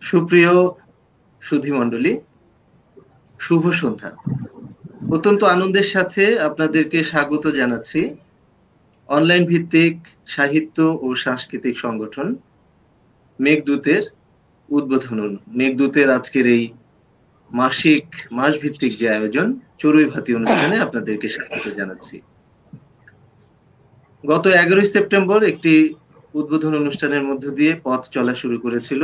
সুপ্রিয় সুধীমণ্ডলী, শুভ সন্ধ্যা। অত্যন্ত আনন্দের সাথে আপনাদেরকে স্বাগত জানাচ্ছি অনলাইন ভিত্তিক সাহিত্য ও সাংস্কৃতিক সংগঠন মেঘদূতের উদ্বোধন। মেঘদূতের আজকের এই মাসভিত্তিক যে আয়োজন চড়ুই ভাতি অনুষ্ঠানে আপনাদেরকে স্বাগত জানাচ্ছি। গত 11 সেপ্টেম্বর একটি উদ্বোধন অনুষ্ঠানের মধ্য দিয়ে পথ চলা শুরু করেছিল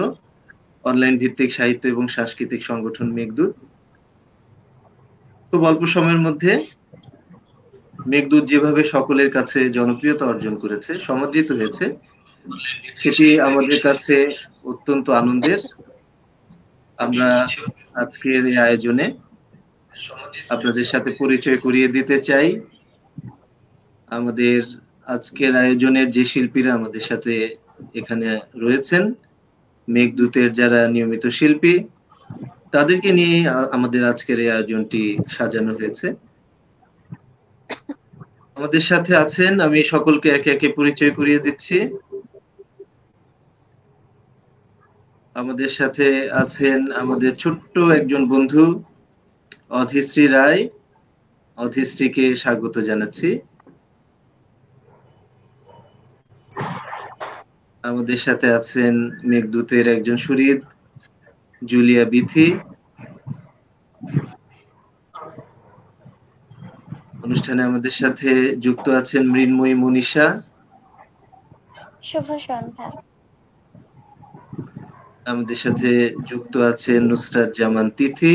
অনলাইন ভিত্তিক সাহিত্য এবং সাংস্কৃতিক সংগঠন মেঘদূত। খুব অল্প সময়ের মধ্যে মেঘদূত যেভাবে সকলের কাছে জনপ্রিয়তা অর্জন করেছে, সমাদৃত হয়েছে, সেটি আমাদের কাছে অত্যন্ত আনন্দের। আমরা আজকের এই আয়োজনে আপনাদের সাথে পরিচয় করিয়ে দিতে চাই আমাদের আজকের আয়োজনের যে শিল্পীরা আমাদের সাথে এখানে রয়েছেন, মেঘদূতের যারা নিয়মিত শিল্পী, তাদেরকে নিয়ে আমাদের আজকের এই আয়োজনটি সাজানো হয়েছে। আমাদের সাথে আছেন, আমি সকলকে একে একে পরিচয় করিয়ে দিচ্ছি। আমাদের সাথে আছেন আমাদের ছোট্ট একজন বন্ধু অধিশ্রী রায়। অধিশ্রীকে স্বাগত জানাচ্ছি। আমাদের সাথে আছেন মেঘদূতের একজন সুহৃদ জুলিয়া বিথি। অনুষ্ঠানে আমাদের সাথে যুক্ত আছেন মৃন্ময়ী মনীষা। শুভ সন্ধ্যা। আমাদের সাথে যুক্ত আছেন নুসরাত জামান তিথি।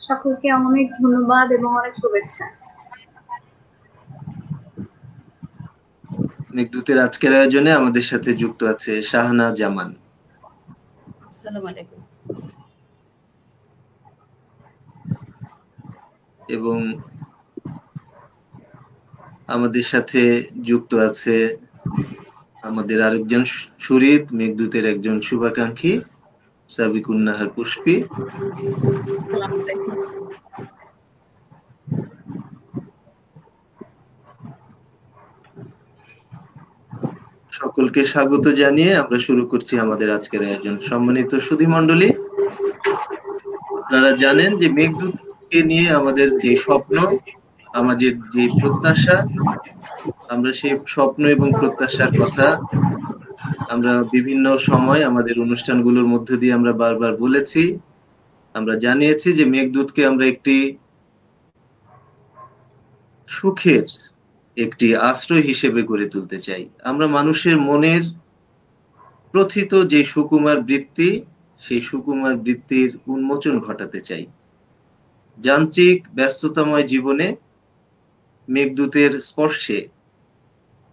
সকলকে অনেক ধন্যবাদ এবং অনেক শুভেচ্ছা। মেঘদূতের আজকের আয়োজনে আমাদের সাথে যুক্ত আছে শাহানা জামান। আসসালামু আলাইকুম। এবং আমাদের সাথে যুক্ত আছে আমাদের আরেকজন সুহৃদ, মেঘদূতের একজন শুভাকাঙ্ক্ষী সাবিকুন নাহার পুষ্পী। আসসালামু আলাইকুম। সকলকে স্বাগত জানিয়ে আমরা শুরু করছি আমাদের আজকের আয়োজন। সম্মানিত সুধীমণ্ডলী, আপনারা জানেন যে মেঘদূতকে নিয়ে আমাদের যে স্বপ্ন, আমাদের যে প্রত্যাশা, আমরা সেই স্বপ্ন এবং প্রত্যাশার কথা আমরা বিভিন্ন সময় আমাদের অনুষ্ঠানগুলোর মধ্য দিয়ে আমরা বারবার বলেছি। আমরা জানিয়েছি যে মেঘদূতকে আমরা একটি সুখের একটি আশ্রয় হিসেবে গড়ে তুলতে চাই। আমরা মানুষের মনের প্রথিত যে সুকুমার বৃত্তি, সেই সুকুমার বৃত্তির উন্মোচন ঘটাতে চাই। যান্ত্রিক ব্যস্ততাময় জীবনে মেঘদূতের স্পর্শে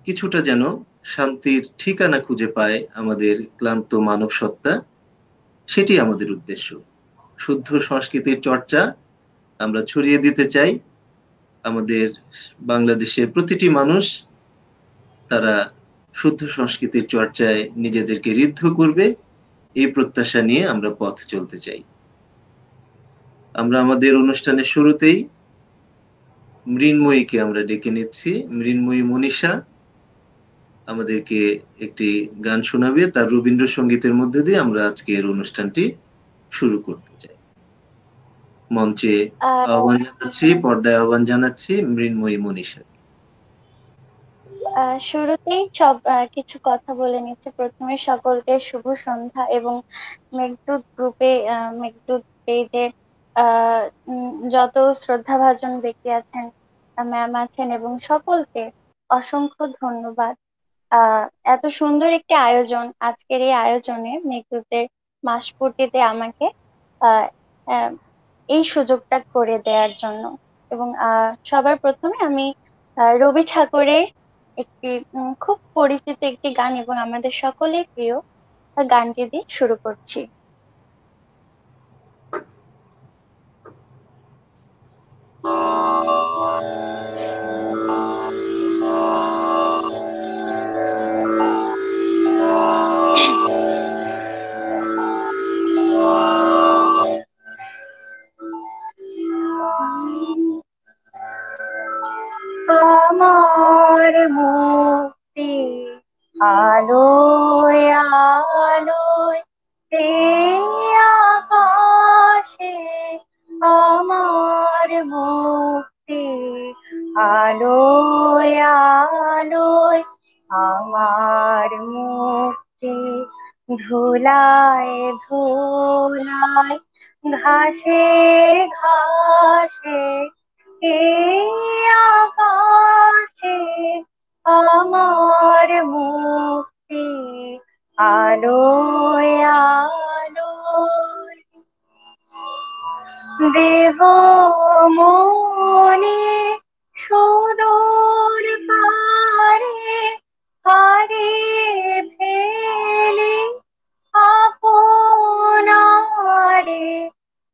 কিছুটা যেন শান্তির ঠিকানা খুঁজে পায় আমাদের ক্লান্ত মানব সত্তা, সেটি আমাদের উদ্দেশ্য। শুদ্ধ সংস্কৃতির চর্চা আমরা ছড়িয়ে দিতে চাই। আমাদের বাংলাদেশের প্রতিটি মানুষ তারা শুদ্ধ সংস্কৃতির চর্চায় নিজেদেরকে ঋদ্ধ করবে, এই প্রত্যাশা নিয়ে আমরা পথ চলতে চাই। আমরা আমাদের অনুষ্ঠানের শুরুতেই মৃন্ময়ীকে আমরা ডেকে নিচ্ছি। মৃন্ময়ী মনীষা আমাদেরকে একটি গান শোনাবে, তার রবীন্দ্রসঙ্গীতের মধ্যে দিয়ে আমরা আজকের অনুষ্ঠানটি শুরু করতে চাই। মঞ্চে আহ্বান জানাচ্ছি, পর্দায় আহ্বান জানাচ্ছি মৃন্ময়ী মনীষা। শুরুতেই কিছু কথা বলে নিচ্ছে। প্রথমে সকলকে শুভ সন্ধ্যা এবং মেঘদূত গ্রুপে, মেঘদূত পেজে যত শ্রদ্ধাভাজন ব্যক্তি আছেন, ম্যাম আছেন, এবং সকলকে অসংখ্য ধন্যবাদ। এত সুন্দর একটি আয়োজন, আজকের এই আয়োজনে মেঘদূতের মাসপূর্তিতে আমাকে এই সুযোগটা করে দেওয়ার জন্য। এবং সবার প্রথমে আমি রবি ঠাকুরের একটি খুব পরিচিত একটি গান এবং আমাদের সকলের প্রিয় গানটি দিয়ে শুরু করছি। আমার মুক্তি আলোয় আলোয় আলোয় আলোয় আমার মুক্তি, ধুলায় ধুলায় ঘাসে ঘাসে এই আকাশে আমার মুক্তি, আলোয় আলোয় দেহ মনে সুদূর পারে হারিয়ে ফেলি আপনারে,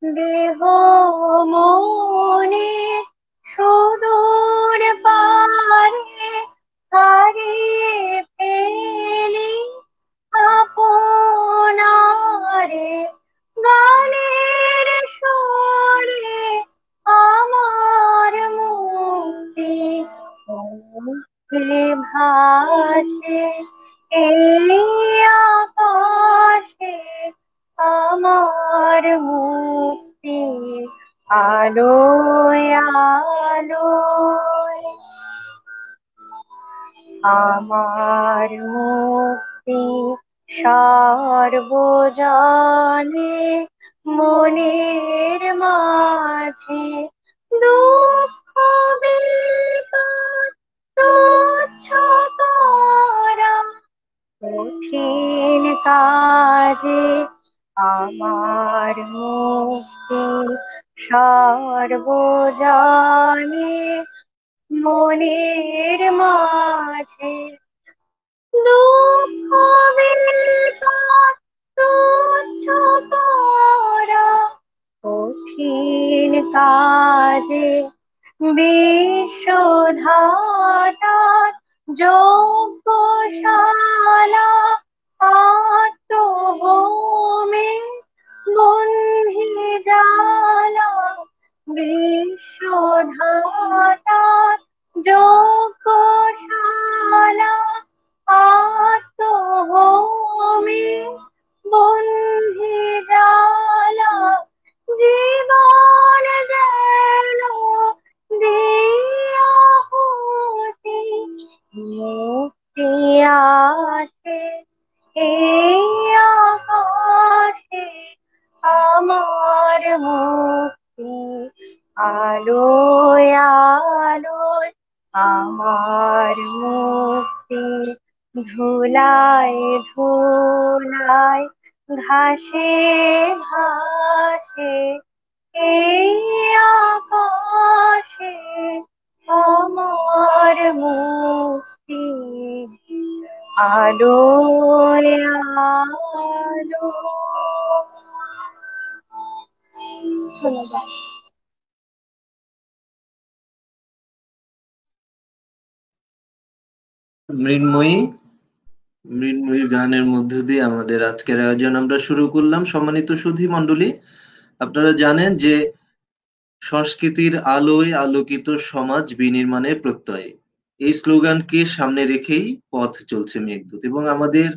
দেহ মনে সুদূর পারে হারিয়ে ফেলি আপনারে, গানের সুরে আমার মুক্তি, মুক্তি ভাসে এই আকাশে আমার মুক্তি, আলোয় আলোয় আমার মুক্তি, সর্বজনে মনের মাঝে দুঃখ বিপদ তুচ্ছ করা কঠিন কাজে আমার মুক্তি, সর্বজনে মনের মাঝে দুঃখ বিপদ তুচ্ছ করা কঠিন কাজে বিশ্বধাতার যজ্ঞশালা আত্মভূমি বন্ধি জালা, বিশ্বধাতার যজ্ঞশালা আত্মভূমি বন্ধি জালা, জীবন যেন দিয়াহুতি, মুক্তি আসে এই আকাশে আমার মুক্তি, আলোয় আলোয় আমার মুক্তি, ধুলায় ধুলায় ঘাসে ঘাসে এই আকাশে আমার মুক্তি, আলোয় আলো। ধন্যবাদ। মৃন্ময়ীর গানের মধ্য দিয়ে আমাদের আজকের আয়োজন আমরা শুরু করলাম। সম্মানিত সুধী মণ্ডলী, আপনারা জানেন যে সংস্কৃতির আলোয় আলোকিত সমাজ বিনির্মাণের প্রত্যয়, এই স্লোগানকে সামনে রেখেই পথ চলছে মেঘদূত, এবং আমাদের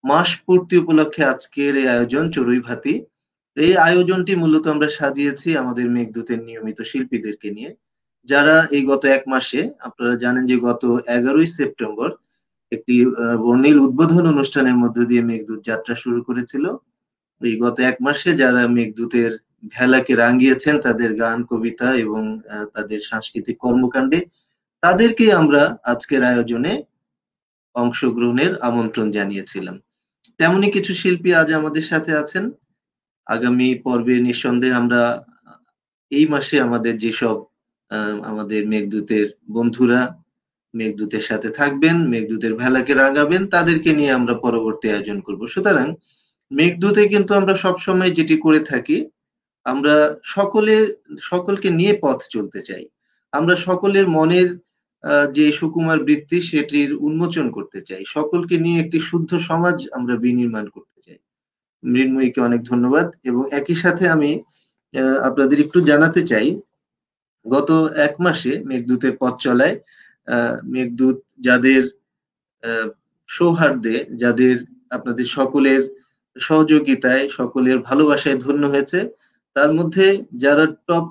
মাস পূর্তি উপলক্ষে আজকের এই আয়োজন চড়ুই ভাতি। এই আয়োজনটি মূলত আমরা সাজিয়েছি আমাদের মেঘদূতের নিয়মিত শিল্পীদেরকে নিয়ে, যারা এই গত এক মাসে, আপনারা জানেন যে গত 11ই সেপ্টেম্বর একটি বর্ণিল উদ্বোধন অনুষ্ঠানের মধ্য দিয়ে মেঘদূত যাত্রা শুরু করেছিল। এই গত এক মাসে যারা মেঘদূতের ভেলাকে রাঙিয়েছেন তাদের গান, কবিতা এবং তাদের সাংস্কৃতিক কর্মকাণ্ডে, তাদেরকে আমরা আজকের আয়োজনে অংশগ্রহণের আমন্ত্রণ জানিয়েছিলাম। তেমনি কিছু শিল্পী আজ আমাদের সাথে আছেন। আগামী পর্বে নিঃসন্দেহে আমরা এই মাসে আমাদের যেসব আমাদের মেঘদূতের বন্ধুরা মেঘদূতের সাথে থাকবেন, মেঘদূতের ভেলাকে রাঙাবেন, তাদেরকে নিয়ে আমরা পরবর্তী আয়োজন করব। সুতরাং মেঘদূতে কিন্তু আমরা সবসময় যেটি করে থাকি, আমরা সকলকে নিয়ে পথ চলতে চাই। আমরা সকলের মনের যে সুকুমার বৃত্তি সেটির উন্মোচন করতে চাই, সকলকে নিয়ে একটি শুদ্ধ সমাজ আমরা বিনির্মাণ করতে চাই। মৃন্ময়ীকে অনেক ধন্যবাদ। এবং একই সাথে আমি আপনাদের একটু জানাতে চাই, গত এক মাসে মেঘদূতের পথ চলায় মেঘদূত যাদের সৌহার্দ্যে, যাদের আপনাদের সকলের সহযোগিতায়, সকলের ভালোবাসায় ধন্য হয়েছে, তার মধ্যে যারা টপ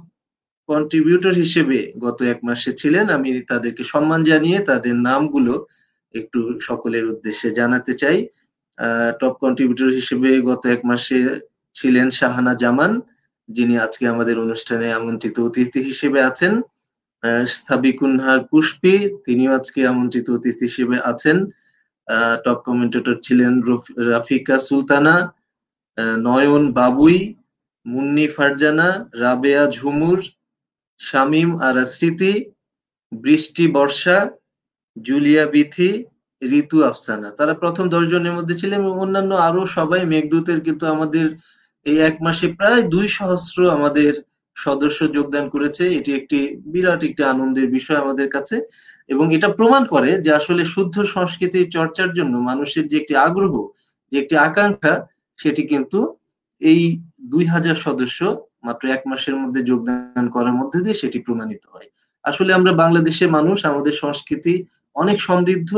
কন্ট্রিবিউটর হিসেবে গত 1 মাসে ছিলেন, আমি তাদেরকে সম্মান জানিয়ে তাদের নামগুলো একটু সকলের উদ্দেশ্যে জানাতে চাই। টপ কন্ট্রিবিউটর হিসেবে গত 1 মাসে ছিলেন শাহানা জামান, যিনি আজকে আমাদের অনুষ্ঠানে আমন্ত্রিত অতিথি হিসেবে আছেন। সাবিকুন্নাহার পুষ্পি, তিনিও আজকে আমন্ত্রিত অতিথি হিসেবে আছেন। টপ কমেন্টেটর ছিলেন রাফিকা সুলতানা, নয়ন বাবুই, মুন্নি ফারজানা, রাবেয়া ঝুমুর, শামীম আরা স্মৃতি, বৃষ্টি বর্ষা, জুলিয়া বিথি, ঋতু আফসানা। তারা প্রথম 10 জনের মধ্যে ছিলেন এবং অন্যান্য আরো সবাই মেঘদূতের কিন্তু আমাদের এই 1 মাসে প্রায় 200 আমাদের সদস্য যোগদান করেছে। এটি একটি বিরাট একটি আনন্দের বিষয় আমাদের কাছে এবং এটা প্রমাণ করে যে আসলে শুদ্ধ সংস্কৃতি চর্চার জন্য মানুষের যে একটি আগ্রহ, যে একটি আকাঙ্ক্ষা, সেটি কিন্তু এই 2000 সদস্য মাত্র 1 মাসের মধ্যে যোগদান করার মধ্যে দিয়ে সেটি প্রমাণিত হয়। আসলে আমরা বাংলাদেশের মানুষ, আমাদের সংস্কৃতি অনেক সমৃদ্ধ।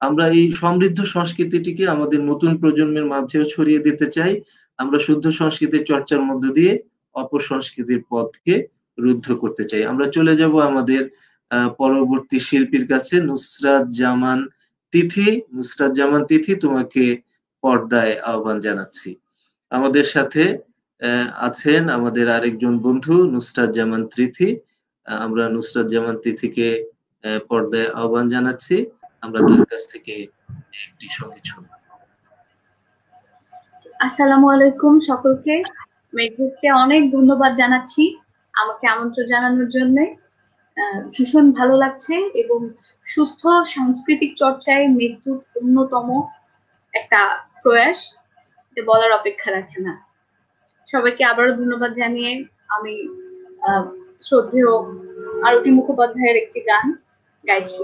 আমরা এই সমৃদ্ধ সংস্কৃতিটিকে আমাদের নতুন প্রজন্মের মাঝেও ছড়িয়ে দিতে চাই। আমরা শুদ্ধ সংস্কৃতির চর্চার মধ্য দিয়ে অপসংস্কৃতির পথকে রুদ্ধ করতে চাই। আমরা চলে যাব আমাদের পরবর্তী শিল্পীর কাছে, নুসরাত জামান তিথি। নুসরাত জামান তিথি, তোমাকে পর্দায় আহ্বান জানাচ্ছি। আমাদের সাথে আছেন আমাদের আরেকজন বন্ধু নুসরাত জামান তিথি। আমরা নুসরাত জামান তিথিকে পর্দায় আহ্বান জানাচ্ছি। আমরা তার কাছ থেকে একটি সঙ্গীত শুনব। আসসালামু আলাইকুম সকলকে। মেঘদূতকে অনেক ধন্যবাদ জানাচ্ছি আমাকে আমন্ত্রণ জানানোর জন্য। ভীষণ ভালো লাগছে এবং সুস্থ সাংস্কৃতিক চর্চায় মেঘদূত অন্যতম একটা প্রয়াস, এটা বলার অপেক্ষা রাখে না। সবাইকে আবারও ধন্যবাদ জানিয়ে আমি শ্রদ্ধেয় আরতি মুখোপাধ্যায়ের একটি গান গাইছি।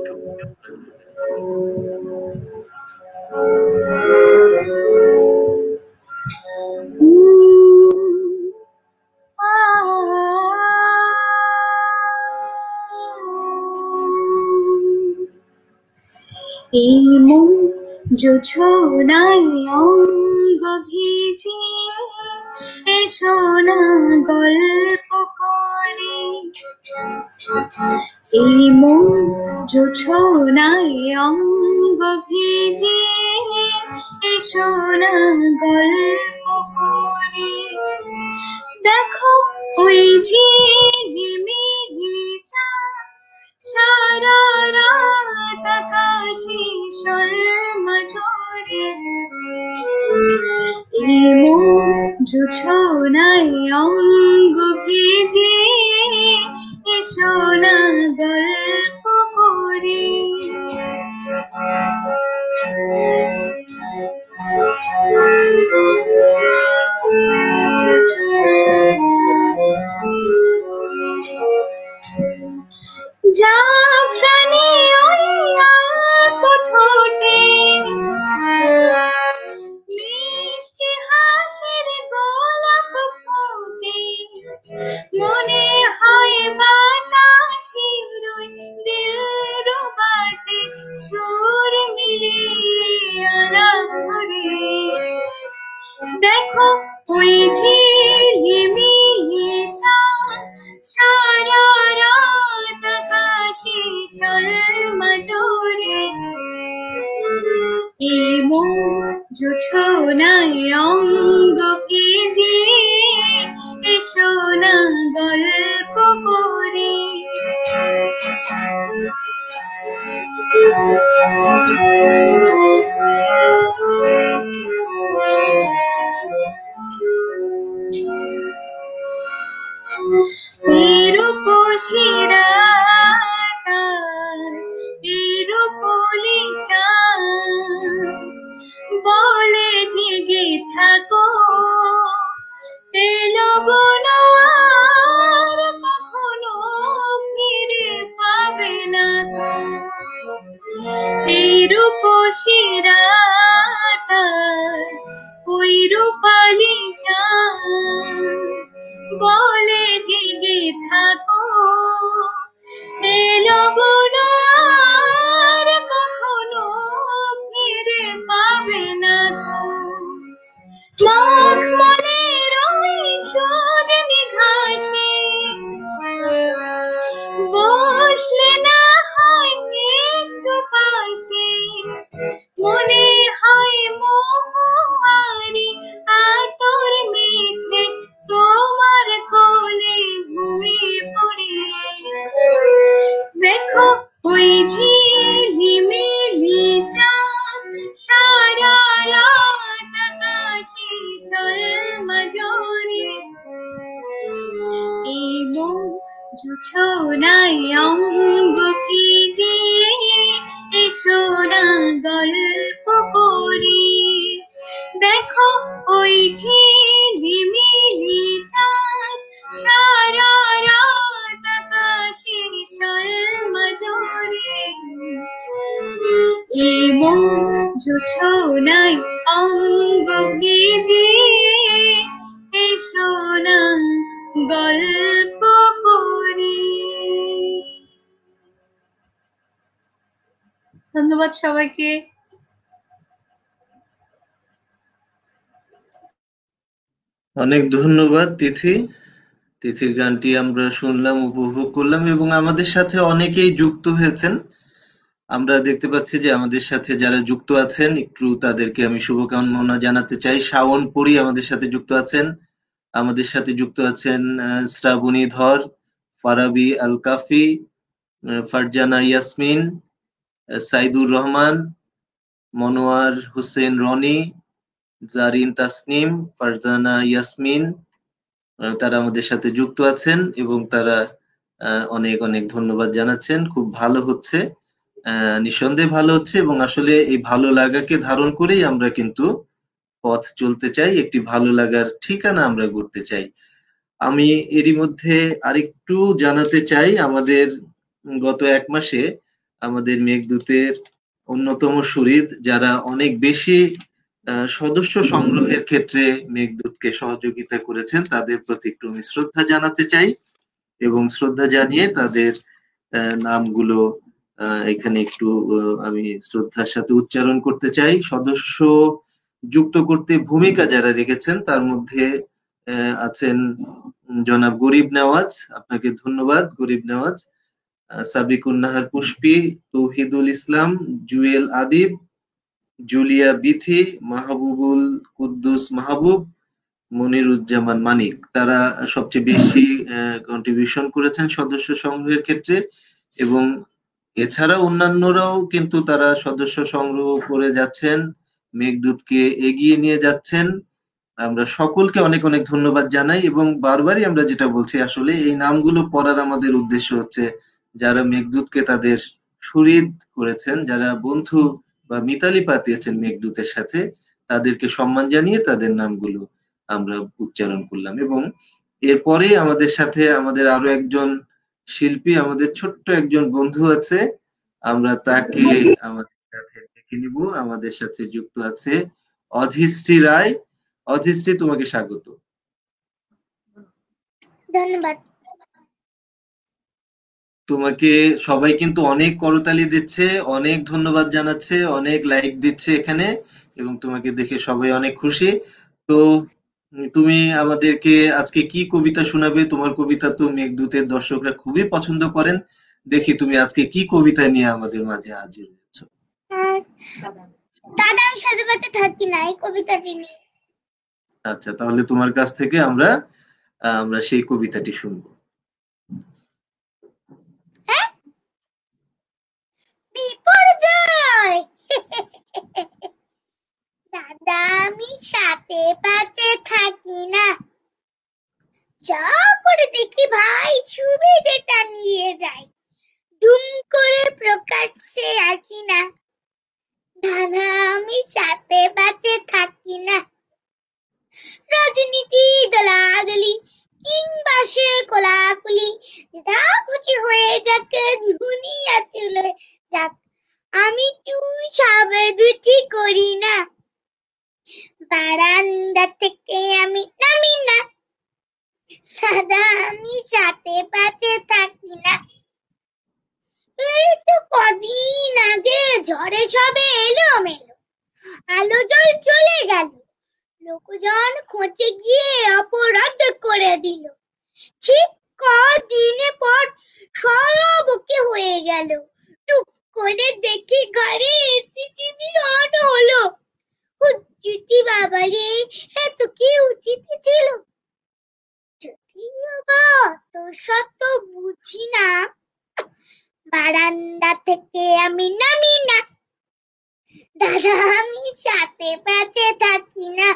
এই মন জোছনায় অঙ্গ ভিজিয়ে এসো না গল্প করি। এই মন জোছনায় অঙ্গ ভিজিয়ে এসো না গল্প করি। দেখো ওই ঝিলিমিলি চাঁদ সারা রাত আকাশে শর্মা ঝরে। এই মন জোছনায় অঙ্গ ভিজিয়ে এসো না গল্প করি। জাফরানি ওই আলতো ঠোঁটে মিষ্টি হাসির গোলাপ ফোটে। মনে হয় বাতাসে রই দিলরুবাতে সুর মিলিয়ে আলাপ করে। দেখো ওই ঝিলিমিলি চাঁদ সারা রাত আকাশে শর্মা ঝরে। এই মন জোছনায় অঙ্গ ভিজিয়ে এসো না গল্প করি। রূপসী রাত রূপলি চাঁদ বলে জেগে থাকো, এলো না আর কখনো ফিরে পাবে না তো। এই রূপসী রাত ওই রূপালি চাঁদ বলে জেগে থাকো, এলো না আর কখনো ফিরে পাবে না তো। মখমলের ওই সজনি ঘাসে ছোনাই অঙ্গ কি যে এসো না গল্প করি দেখো ওই ঝিলিমিলি চাঁদ সারা রাত আকাশে সলমজরে এই মন ছোনাই অঙ্গ ভিজিয়ে এসো না গল্প করি। ধন্যবাদ সবাইকে। অনেক ধন্যবাদ তিথি। তিথির গানটি আমরা শুনলাম, উপভোগ করলাম এবং আমাদের সাথে অনেকেই যুক্ত হয়েছেন। আমরা দেখতে পাচ্ছি যে আমাদের সাথে যারা যুক্ত আছেন একটু তাদেরকে আমি শুভকামনা জানাতে চাই। শাওন পরি আমাদের সাথে যুক্ত আছেন, আমাদের সাথে যুক্ত আছেন শ্রাবণী ধর, ফারাবি আল কাফি, ফারজানা ইয়াসমিন, সাইদুর রহমান, মনোয়ার হোসেন রনি, জারিন তাসনিম, ফারজানা ইয়াসমিন, তারা আমাদের সাথে যুক্ত আছেন এবং তারা অনেক অনেক ধন্যবাদ জানাচ্ছেন। খুব ভালো হচ্ছে, নিঃসন্দেহে ভালো হচ্ছে এবং আসলে এই ভালো লাগাকে ধারণ করেই আমরা কিন্তু পথ চলতে চাই, একটি ভালো লাগার ঠিকানা আমরা গড়তে চাই। আমি এরই মধ্যে আরেকটু জানাতে চাই, আমাদের গত 1 মাসে আমাদের মেঘদূতের অন্যতম সুহৃদ যারা অনেক বেশি সদস্য সংগ্রহের ক্ষেত্রে মেঘদূতকে সহযোগিতা করেছেন তাদের প্রতি একটু আমি শ্রদ্ধা জানাতে চাই এবং শ্রদ্ধা জানিয়ে তাদের নামগুলো এখানে একটু আমি শ্রদ্ধার সাথে উচ্চারণ করতে চাই। সদস্য যুক্ত করতে ভূমিকা যারা রেখেছেন তার মধ্যে আছেন জনাব গরিব নেওয়াজ, আপনাকে ধন্যবাদ গরিব নেওয়াজ, সাবিকুন নাহার পুষ্পি, তৌহিদুল ইসলাম, জুয়েল আদিব, জুলিয়া বিথি, মাহবুবুল কুদ্দুস মাহবুব, মনিরুজ্জামান মানিক। তারা সবচেয়ে বেশি কন্ট্রিবিউশন করেছেন সদস্য সংগ্রহের ক্ষেত্রে এবং এছাড়া অন্যান্যরাও কিন্তু তারা সদস্য সংগ্রহ করে যাচ্ছেন, মেঘদূতকে এগিয়ে নিয়ে যাচ্ছেন। আমরা সকলকে অনেক অনেক ধন্যবাদ জানাই এবং বারবারই আমরা যেটা বলছি আসলে এই নামগুলো পড়ার আমাদের উদ্দেশ্য হচ্ছে যারা মেঘদূতকে তাদের সুহৃদ করেছেন, যারা বন্ধু বা মিতালি পাতিয়েছেন মেঘদূতের সাথে, তাদেরকে সম্মান জানিয়ে তাদের নামগুলো আমরা উচ্চারণ করলাম। এবং এরপরে আমাদের সাথে আমাদের আরো একজন শিল্পী, আমাদের ছোট্ট একজন বন্ধু আছে, আমরা তাকে আমাদের সাথে ডেকে নিব। আমাদের সাথে যুক্ত আছে অধিশ্রী রায়। অধিশ্রী, তোমাকে স্বাগত। ধন্যবাদ। তোমাকে সবাই কিন্তু অনেক করতালি দিচ্ছে, অনেক ধন্যবাদ জানাচ্ছে, অনেক লাইক দিচ্ছে এখানে এবং তোমাকে দেখে সবাই অনেক খুশি। তো তুমি আমাদেরকে আজকে কি কবিতা শোনাবে? তোমার কবিতা তো মেঘদূতের দর্শকরা খুবই পছন্দ করেন। দেখি তুমি আজকে কি কবিতা নিয়ে আমাদের মাঝে হাজির হয়েছো। দাদা আমি সাথে পাশে থাকি না, এই কবিতাটি নিয়ে। আচ্ছা, তাহলে তোমার কাছ থেকে আমরা সেই কবিতাটি শুনবো। হ্যাঁ, বিপর্যয়। দাদা আমি সাথে পাশে থাকি না, যা করে দেখি ভাই সুবিধেটা নিয়ে যাই, ধুম করে প্রকাশ্যে আসি না। দাদা আমি সাথে পাশে থাকি না, রাজনীতি দলাদলি কিংবা সে কোলাকুলি যা খুশি হয়ে যাকে দুনিয়া চলে যাক, আমি তুই সবে দুটি করি না। বারান্দা থেকে আমি নামি না, দাদা আমি সাথে পাশে থাকি না। এই তো কদিন আগে ঝড়ে সবে এলো মেলো, আলো জল চলে গেল, লোকজন খোঁজে গিয়ে অপরাধ করে দিল। ঠিক কদিনে পর সব ওকে হয়ে গেল, টুক করে দেখি ঘরে এসি টিভি অন হলো। হুজ্জুতি বাবারে, এত কি উচিত ছিল? যদিও বা অত শত বুঝি না, বারান্দা থেকে আমি নামি না, দাদা আমি সাথে পাশে থাকি না।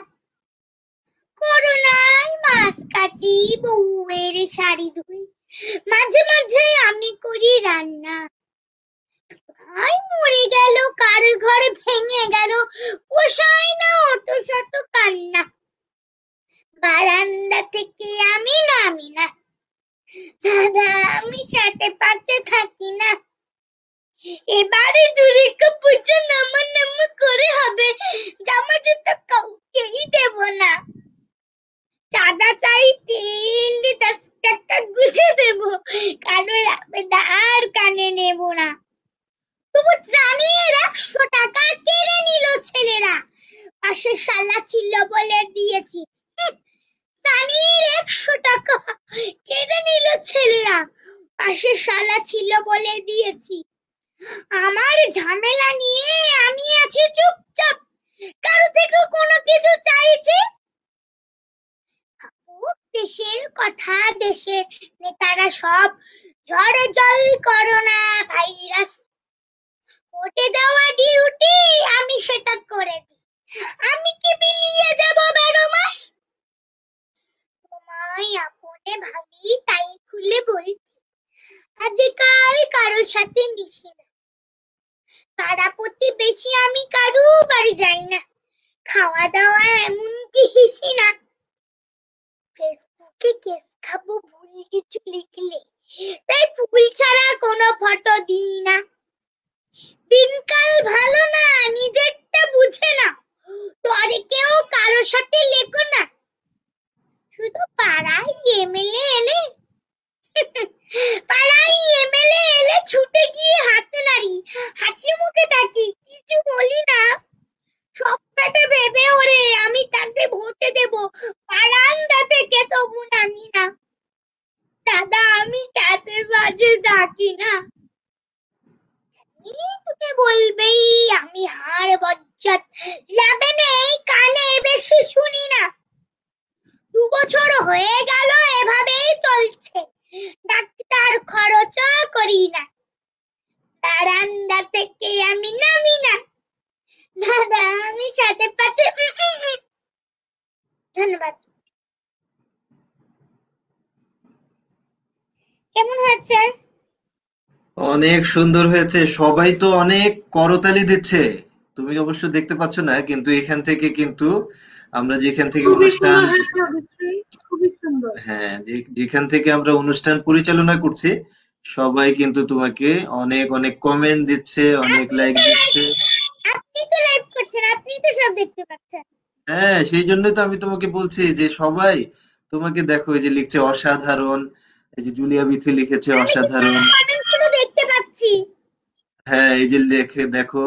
করোনায় পাশ কাচি, বউয়ের শাড়ি ধুই, মাঝে মাঝে আমি করি রান্না। ভাই মরে গেল, কার ঘর ভেঙে গেল, পোষায় না অত শত কান্না। বারান্দা থেকে আমি নামি না, দাদা আমি সাথে পাশে থাকি না। এবারে দুর্গা পুজো নামা করে হবে, জামা জুতো কাউকেই দেব না। চাঁদা চাই, তেল 10 টাকা গুছে দেব, কারোর আবেদন কানে নেব না। তবু জানিয়ে 100 টাকা কেড়ে নিল ছেলেরা, পাশে শালা ছিল বলে দিয়েছি। জানিয়ে 100 টাকা কেড়ে নিল ছেলেরা, পাশে শালা ছিল বলে দিয়েছি। আমার ঝামেলা নিয়ে আমি আছি চুপচাপ, কারো থেকে কোনো কিছু চাইছি? দেশের কথা, দেশের নেতারা সব ঝড়ে জল, করোনা ভাইরাস, ওটে দেওয়া ডিউটি আমি সেটা করে দিই। আমি কি বিলিয়ে যাব 12 মাস? তোমায় আপনে ভাবি তাই খুলে বলছি, আজকাল কারোর সাথে মিশি না। পাড়া প্রতিবেশী আমি কারো বাড়ি যাই না, খাওয়া দাওয়া এমনকি হিসি না। ফেসবুকে কেস খাবো ভুল কিছু লিখলে, তাই ফুল ছাড়া কোনো ফটো দিই না। দিনকাল ভালো না, নিজেরটা বুঝে না, তো আর কেউ কারোর সাথে লেখো না। শুধু পাড়ায় এমএলএ এলে ছুটে গিয়ে হাতে নাড়ি, হাসি মুখে থাকি, কিছু বলি না। সব পেটে ভেবে ওরে আমি তাকে ভোটে দেব, বারান্দা থেকে তবু নামি না। দাদা আমি সাথে বাজে থাকি না। তোকে বলবেই আমি হাড় বজ্জাত, লাভে নেই কানে বেশি শুনি না। 2 বছর হয়ে গেল এভাবেই চলছে, ডাক্তার খরচ করি না। বারান্দা থেকে আমি নামি না, দাদা আমি সাথে পাশে। ধন্যবাদ। কেমন হয়েছে? অনেক সুন্দর হয়েছে, সবাই তো অনেক করতালি দিচ্ছে। তুমি অবশ্য দেখতে পাচ্ছ না, কিন্তু এখান থেকে কিন্তু আমরা যেখান থেকে খুবই অনুষ্ঠান, সুন্দর হয়েছে অবশ্যই, খুবই সুন্দর। হ্যাঁ যেখান থেকে আমরা অনুষ্ঠান পরিচালনা করছি, সবাই কিন্তু তোমাকে অনেক অনেক কমেন্ট দিচ্ছে, অনেক লাইক দিচ্ছে। আপনি তো লাইভ করছেন, আপনি তো সব দেখতে পাচ্ছেন। হ্যাঁ সেই জন্যই তো আমি তোমাকে বলছি যে সবাই তোমাকে দেখো, এই যে লিখছে অসাধারণ, এই যে জুলিয়া বিথি লিখেছে আমি তো অসাধারণ। কমেন্টগুলো দেখতে পাচ্ছি। হ্যাঁ এই যে দেখো,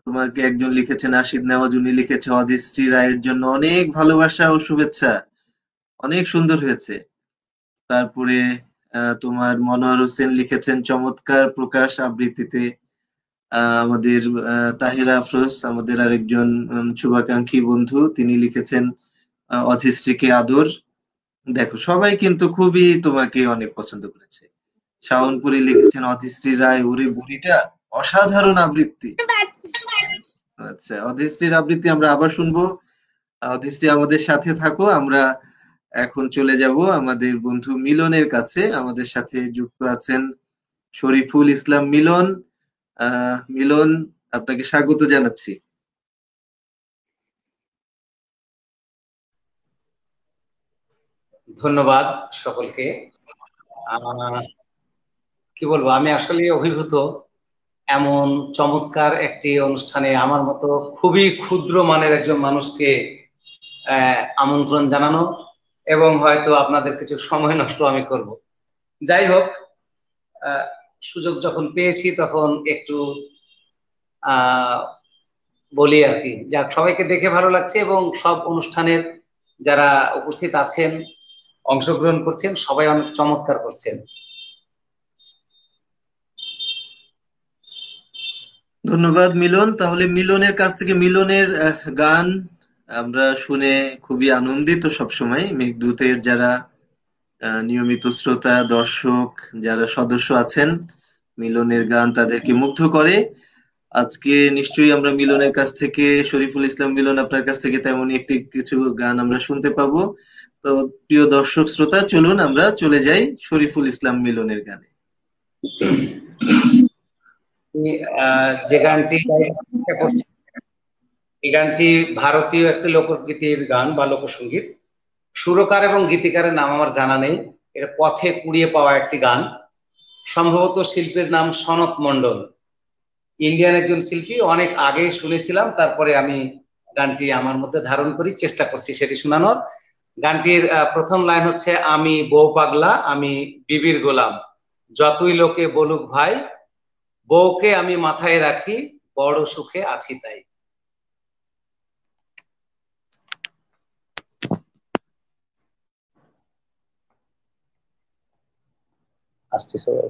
তোমাকে একজন লিখেছেন আশিদ নেওয়াজ, উনি লিখেছে অদিতি রায়ের জন্য অনেক ভালোবাসা ও শুভেচ্ছা, অনেক সুন্দর হয়েছে। তারপরে তোমার মনোয়ার হোসেন লিখেছেন চমৎকার প্রকাশ আবৃত্তিতে। আমাদের তাহিরা আফরোজ, আমাদের আরেকজন শুভাকাঙ্ক্ষী বন্ধু, তিনি লিখেছেন অধিষ্ঠিকে আদর। দেখো সবাই কিন্তু খুবই তোমাকে অনেক পছন্দ করেছে। শাওনপুরি লিখেছেন অধিষ্ঠি রায়, ওরে বুড়িটা, অসাধারণ আবৃত্তি। আচ্ছা অধিষ্ঠির আবৃত্তি আমরা আবার শুনবো। অধিষ্ঠি আমাদের সাথে থাকো, আমরা এখন চলে যাব আমাদের বন্ধু মিলনের কাছে। আমাদের সাথে যুক্ত আছেন শরীফুল ইসলাম মিলন। মিলন, আপনাকে স্বাগত জানাচ্ছি। ধন্যবাদ সকলকে। কি বলবো, আমি আসলে অভিভূত এমন চমৎকার একটি অনুষ্ঠানে আমার মতো খুবই ক্ষুদ্র মানের একজন মানুষকে আমন্ত্রণ জানানো, এবং হয়তো আপনাদের কিছু সময় নষ্ট আমি করব। যাই হোক, সুযোগ যখন পেয়েছি তখন একটু বলি আর কি। যাক, সবাইকে দেখে ভালো লাগছে, এবং সব অনুষ্ঠানের যারা উপস্থিত আছেন, অংশগ্রহণ করছেন, সবাই অনেক চমৎকার করছেন। ধন্যবাদ মিলন। তাহলে মিলনের কাছ থেকে মিলনের গান আমরা শুনে খুবই আনন্দিত সবসময়। মেঘদূতের যারা নিয়মিত শ্রোতা, দর্শক, যারা সদস্য আছেন, মিলনের গান তাদেরকে মুগ্ধ করে। আজকে নিশ্চয়ই আমরা মিলনের কাছ থেকে, শরীফুল ইসলাম মিলন, আপনার কাছ থেকে তেমনই একটি কিছু গান আমরা শুনতে পাবো। তো প্রিয় দর্শক শ্রোতা, চলুন আমরা চলে যাই শরীফুল ইসলাম মিলনের গানে। যে গানটি করছি, এই গানটি ভারতীয় একটি লোকগীতির গান বা লোকসঙ্গীত। সুরকার এবং গীতিকারের নাম আমার জানা নেই, এটা পথে কুড়িয়ে পাওয়া একটি গান। সম্ভবত শিল্পীর নাম সনত মণ্ডল, ইন্ডিয়ান একজন শিল্পী। অনেক আগে শুনেছিলাম, তারপরে আমি গানটি আমার মধ্যে ধারণ করি, চেষ্টা করছি সেটি শোনানোর। গানটির প্রথম লাইন হচ্ছে, আমি বউ পাগলা, আমি বিবির গোলাম, যতই লোকে বলুক ভাই, বউকে আমি মাথায় রাখি, বড় সুখে আছি তাই। আসছি সবাই।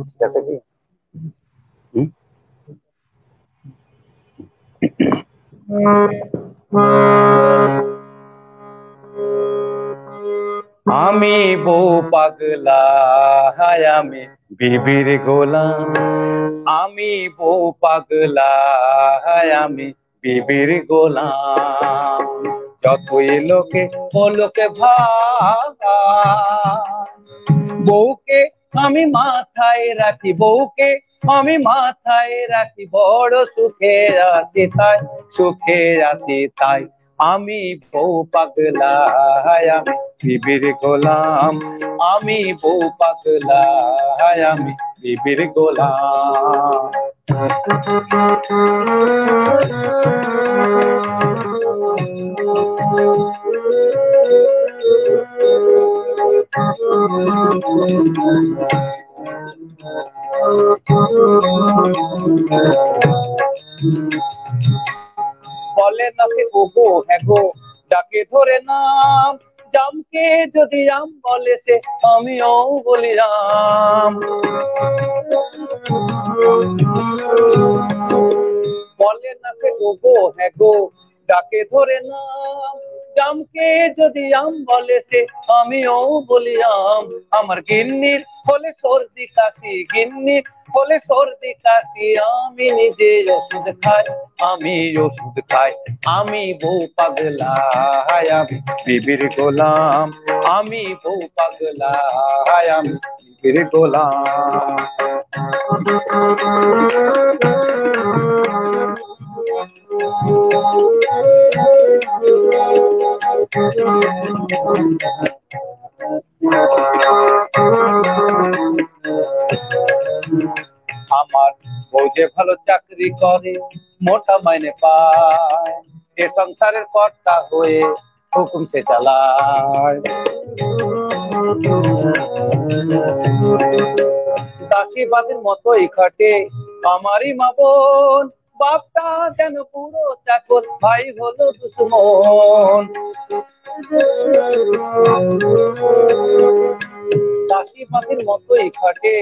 ঠিক আছে কি? আমি বউ পাগলা, হায় আমি বিবির গোলাম, আমি বউ পাগলা, হায় আমি বিবির গোলাম, যতই লোকে বলোকে ভাই, বউকে আমি মাথায় রাখি, বউকে আমি মাথায় রাখি, বড় সুখে আছি তাই, সুখে আছি তাই। আমি বউ পাগলা, আমি বিবির গোলাম, আমি বউ পাগলা, আমি বিবির গোলাম। বলে না সে ওগো হ্যাঁ গো, যাকে ধরে নাম, জামকে যদি আম বলে সে আমিও বলি রাম। বলে না সে ওগো হ্যাঁ গো, যাকে ধরে নাম, জামকে যদি আম বলে সে আমিও বলি আম। আমার গিন্নির হলে সর্দি কাশি, গিন্নির হলে সর্দি কাশি, আমি নিজে ওষুধ খাই, আমি ওষুধ খাই। আমি বউ পাগলা, আমি বিবির গোলাম, আমি বউ পাগলা, আমি বিবির গোলাম। আমার বউ যে ভালো চাকরি করে, মোটা মাইনে পায়, এ সংসারের কর্তা হয়ে হুকুম সে চালায়। দাসীবাদের মতোই খাটে আমারই মা বোন, বাপটা যেন পুরো চাকর, ভাই হলো দুশ্মন। দাসীবাদের মতোই খাটে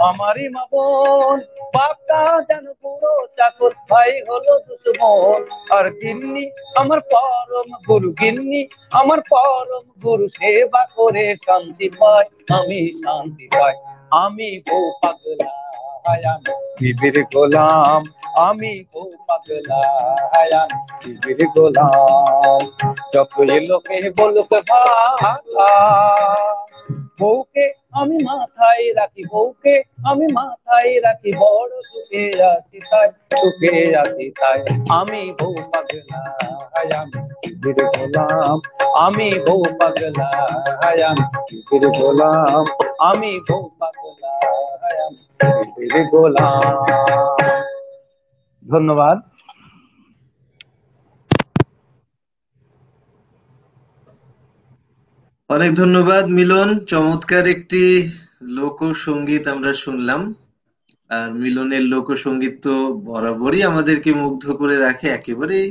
আমারই মা বোন, বাপটা যেন পুরো চাকর, ভাই হলো দুশ্মন। আর গিন্নি আমার পরম গুরু, গিন্নি আমার পরম গুরু, সেবা করে শান্তি পাই, আমি শান্তি পাই। আমি বউ পাগলা, আমি বিবির গোলাম, আমি বউ পাগলা, আমি বিবির গোলাম, যতই লোকে বলুক ভাই, বউকে আমি মাথায় রাখি, বউকে আমি মাথায় রাখি, বড় সুখে আছি তাই, সুখে আছি তাই। আমি বউ পাগলা, আমি বিবির গোলাম, আমি বউ পাগলা, আমি বিবির গোলাম, আমি বউ পাগলা, আমি বিবির গোলাম। ধন্যবাদ। অনেক ধন্যবাদ মিলন, চমৎকার একটি লোকসঙ্গীত আমরা শুনলাম। আর মিলনের লোকসঙ্গীত তো বরাবরই আমাদেরকে মুগ্ধ করে রাখে, একেবারেই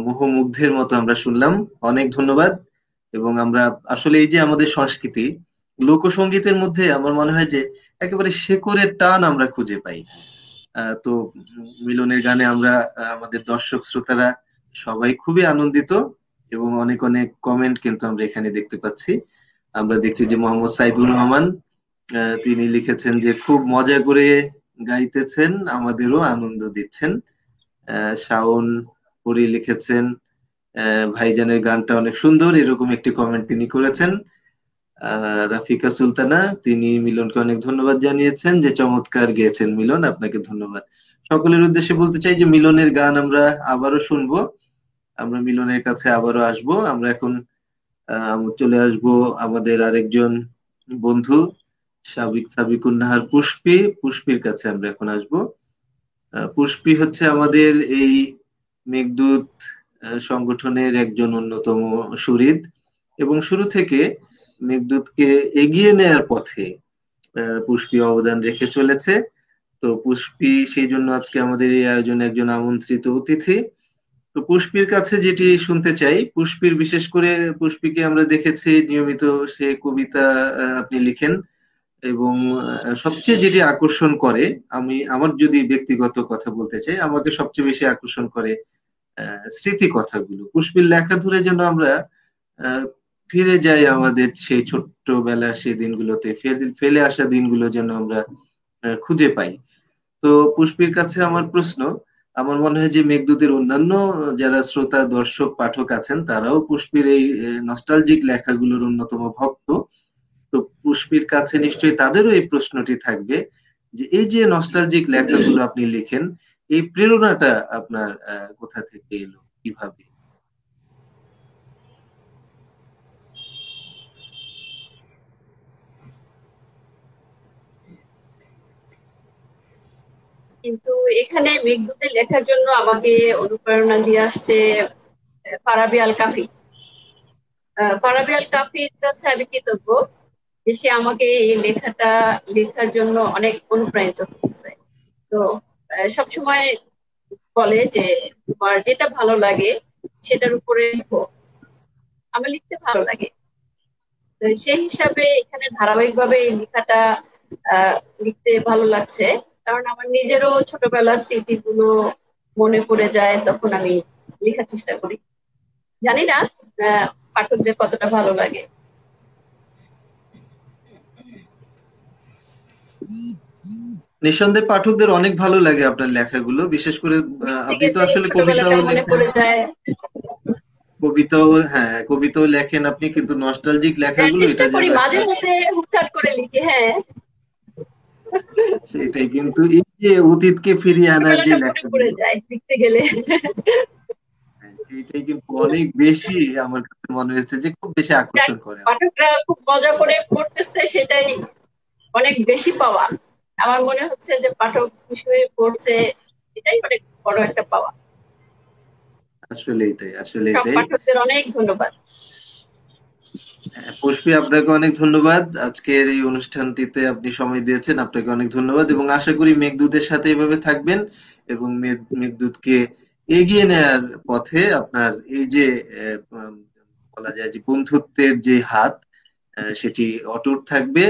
মোহমুগ্ধের মতো আমরা শুনলাম। অনেক ধন্যবাদ। এবং আমরা আসলে এই যে আমাদের সংস্কৃতি, লোকসঙ্গীতের মধ্যে আমার মনে হয় যে একেবারে শেকড়ের টান আমরা খুঁজে পাই। তো মিলনের গানে আমরা আমাদের দর্শক শ্রোতারা সবাই খুবই আনন্দিত এবং অনেক অনেক কমেন্ট কিন্তু আমরা এখানে দেখতে পাচ্ছি। আমরা দেখছি যে মোহাম্মদ সাইদুর রহমান তিনি লিখেছেন যে খুব মজা করে গাইতেছেন, আমাদেরও আনন্দ দিচ্ছেন। শাওন পরি লিখেছেন ভাইজানের গানটা অনেক সুন্দর, এরকম একটি কমেন্ট তিনি করেছেন। রাফিকা সুলতানা তিনি মিলনকে অনেক ধন্যবাদ জানিয়েছেন যে চমৎকার গেয়েছেন মিলন, আপনাকে ধন্যবাদ। সকলের উদ্দেশ্যে বলতে চাই যে মিলনের গান আমরা আবারও শুনবো, আমরা মিলনের কাছে আবারও আসবো। আমরা এখন চলে আসবো আমাদের আরেকজন বন্ধু সাবিকুন নাহার পুষ্পির কাছে আমরা এখন আসবো। পুষ্পি হচ্ছে আমাদের এই মেঘদূত সংগঠনের একজন অন্যতম সুহৃদ এবং শুরু থেকে মেঘদূতকে এগিয়ে নেয়ার পথে পুষ্পি অবদান রেখে চলেছে। তো পুষ্পি সেই জন্য আজকে আমাদের এই আয়োজনে একজন আমন্ত্রিত অতিথি। তো পুষ্পির কাছে যেটি শুনতে চাই, পুষ্পির বিশেষ করে পুষ্পিকে আমরা দেখেছি নিয়মিত সে কবিতা আপনি লিখেন এবং সবচেয়ে যেটি আকর্ষণ করে, আমার যদি ব্যক্তিগত কথা বলতে চাই, আমাকে সবচেয়ে বেশি আকর্ষণ করে স্মৃতি কথাগুলো। পুষ্পির লেখা ধরে যেন আমরা ফিরে যাই আমাদের সেই ছোট্টবেলার সেই দিনগুলোতে, ফেলে আসা দিনগুলো যেন আমরা খুঁজে পাই। তো পুষ্পির কাছে আমার প্রশ্ন, আমার মনে হয় যে মেঘদূতের অন্যান্য যারা শ্রোতা দর্শক পাঠক আছেন তারাও পুষ্পির এই নস্টালজিক লেখাগুলোর অন্যতম ভক্ত। তো পুষ্পির কাছে নিশ্চয়ই তাদেরও এই প্রশ্নটি থাকবে যে এই যে নস্টালজিক লেখাগুলো আপনি লিখেন, এই প্রেরণাটা আপনার কোথা থেকে এলো, কিভাবে? কিন্তু এখানে মেঘদূতের লেখার জন্য আমাকে অনুপ্রেরণা দিয়ে আসছে ফারাবী আল কাফি। ফারাবী আল কাফির কাছে আমি কৃতজ্ঞ যে সে আমাকে এই লেখার জন্য অনেক অনুপ্রাণিত করছে। তো সবসময় বলে যে তোমার যেটা ভালো লাগে সেটার উপরে লেখো। আমার লিখতে ভালো লাগে, তো সেই হিসাবে এখানে ধারাবাহিকভাবে এই লেখাটা লিখতে ভালো লাগছে, কারণ আমার নিজেরও ছোটবেলার স্মৃতিগুলো মনে পড়ে যায়, তখন আমি লেখার চেষ্টা করি। জানি না পাঠকদের কতটা ভালো লাগে। নিঃসন্দেহে পাঠকদের অনেক ভালো লাগে আপনার লেখাগুলো, বিশেষ করে আপনি তো আসলে ছোটবেলাটা মনে পড়ে যায়। কবিতাও লেখেন আপনি, কিন্তু নস্টালজিক লেখাগুলো চেষ্টা এটা করি যেন মাঝে মধ্যে হুটহাট করে লিখি। হ্যাঁ, সেটাই, কিন্তু এই যে অতীতকে ফিরিয়ে আনার যে ছোটবেলাটা মনে লেখাগুলো, পড়ে যায় লিখতে গেলে। এইটাই কিন্তু অনেক বেশি আমার কাছে মনে হয়েছে যে খুব বেশি আকর্ষণ করে। পাঠকরা খুব মজা করে পড়তেছে, সেটাই অনেক বেশি পাওয়া। আমার মনে হচ্ছে যে পাঠক খুশি হয়ে পড়ছে, এটাই অনেক বড় একটা পাওয়া। আসলেই তাই, আসলেই সব তাই। পাঠকদের অনেক ধন্যবাদ। পুষ্পি, আপনাকে অনেক ধন্যবাদ, আজকের এই অনুষ্ঠানটিতে আপনি সময় দিয়েছেন, আপনাকে অনেক ধন্যবাদ এবং আশা করি মেঘদূতের সাথে এভাবে থাকবেন এবং মেঘদূতকে এগিয়ে নেয়ার পথে আপনার এই যে বলা যায় যে বন্ধুত্বের যে হাত, সেটি অটুট থাকবে।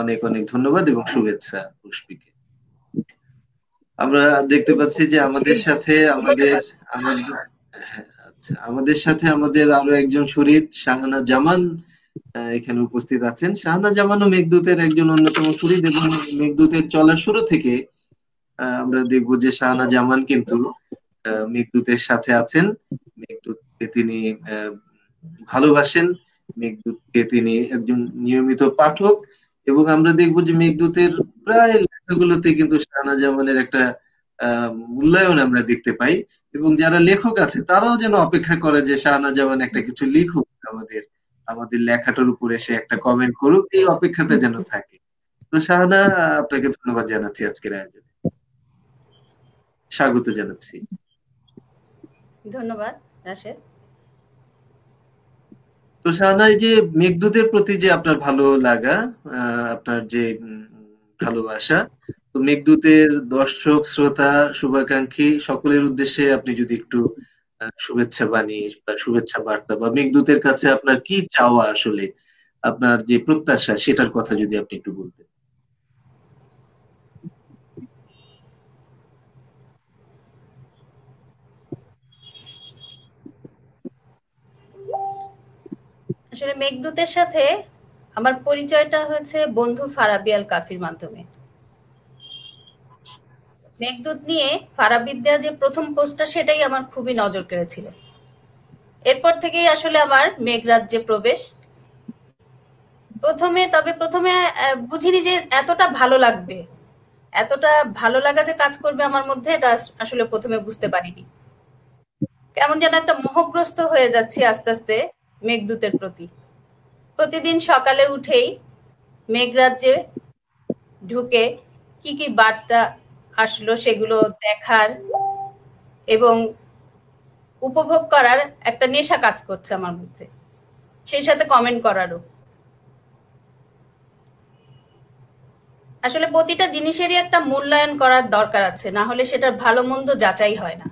অনেক অনেক ধন্যবাদ এবং শুভেচ্ছা পুষ্পিকে। আমরা দেখতে পাচ্ছি যে আমাদের সাথে আমাদের আরো একজন সুহৃদ শাহানা জামান এখানে উপস্থিত আছেন। শাহানা জামানও মেঘদূতের একজন অন্যতম সুহৃদ এবং মেঘদূতের চলার শুরু থেকে আমরা দেখবো যে শাহানা জামান কিন্তু মেঘদূতের সাথে আছেন, মেঘদূতকে তিনি ভালোবাসেন, মেঘদূতকে তিনি একজন নিয়মিত পাঠক এবং আমরা দেখবো যে মেঘদূতের প্রায় লেখাগুলোতে কিন্তু শাহানা জামানের একটা মূল্যায়ন আমরা দেখতে পাই এবং যারা লেখক আছে তারাও যেন অপেক্ষা করে যে শাহানা জামান একটা কিছু লিখুক, আমাদের লেখাটার উপরে সে একটা কমেন্ট করুক, এই অপেক্ষাটা যেন থাকে। তো শাহানা, আপনাকে ধন্যবাদ জানাচ্ছি আজকের আয়োজনে, স্বাগত জানাচ্ছি। ধন্যবাদ রাশেদ। তো শাহানা, এই যে মেঘদূতের প্রতি যে আপনার ভালো লাগা, আপনার যে ভালোবাসা, তো মেঘদূতের দর্শক শ্রোতা শুভাকাঙ্ক্ষী সকলের উদ্দেশ্যে আপনি যদি একটু শুভেচ্ছা বাণী বা শুভেচ্ছা বার্তা বা মেঘদূতের কাছে আপনার কি চাওয়া, আসলে আপনার যে প্রত্যাশা সেটার কথা যদি আপনি একটু বলতেন। আসলে মেঘদূতের সাথে আমার পরিচয়টা হয়েছে বন্ধু ফারাবি আল কাফির মাধ্যমে। মেঘদূত নিয়ে ফারাবিদ্যা যে প্রথম পোস্টটা সেটাই আমার খুবই নজর কেড়েছিল। এরপর থেকেই আসলে আমার মেঘরাজ্যে প্রবেশ। প্রথমে বুঝিনি যে এতটা ভালো লাগবে, এতটা ভালো লাগা যে কাজ করবে আমার মধ্যে, এটা আসলে প্রথমে বুঝতে পারিনি। কেমন যেন একটা মোহগ্রস্ত হয়ে যাচ্ছি আস্তে আস্তে মেঘদূতের প্রতি। প্রতিদিন সকালে উঠেই মেঘরাজ্যে ঢুকে কি কি বার্তা আসলো সেগুলো দেখার এবং উপভোগ করার একটা নেশা কাজ করছে আমার মধ্যে, সেই সাথে কমেন্ট করারও। আসলে প্রতিটা জিনিসেরই একটা মূল্যায়ন করার দরকার আছে, না হলে সেটার ভালো মন্দ যাচাই হয় না।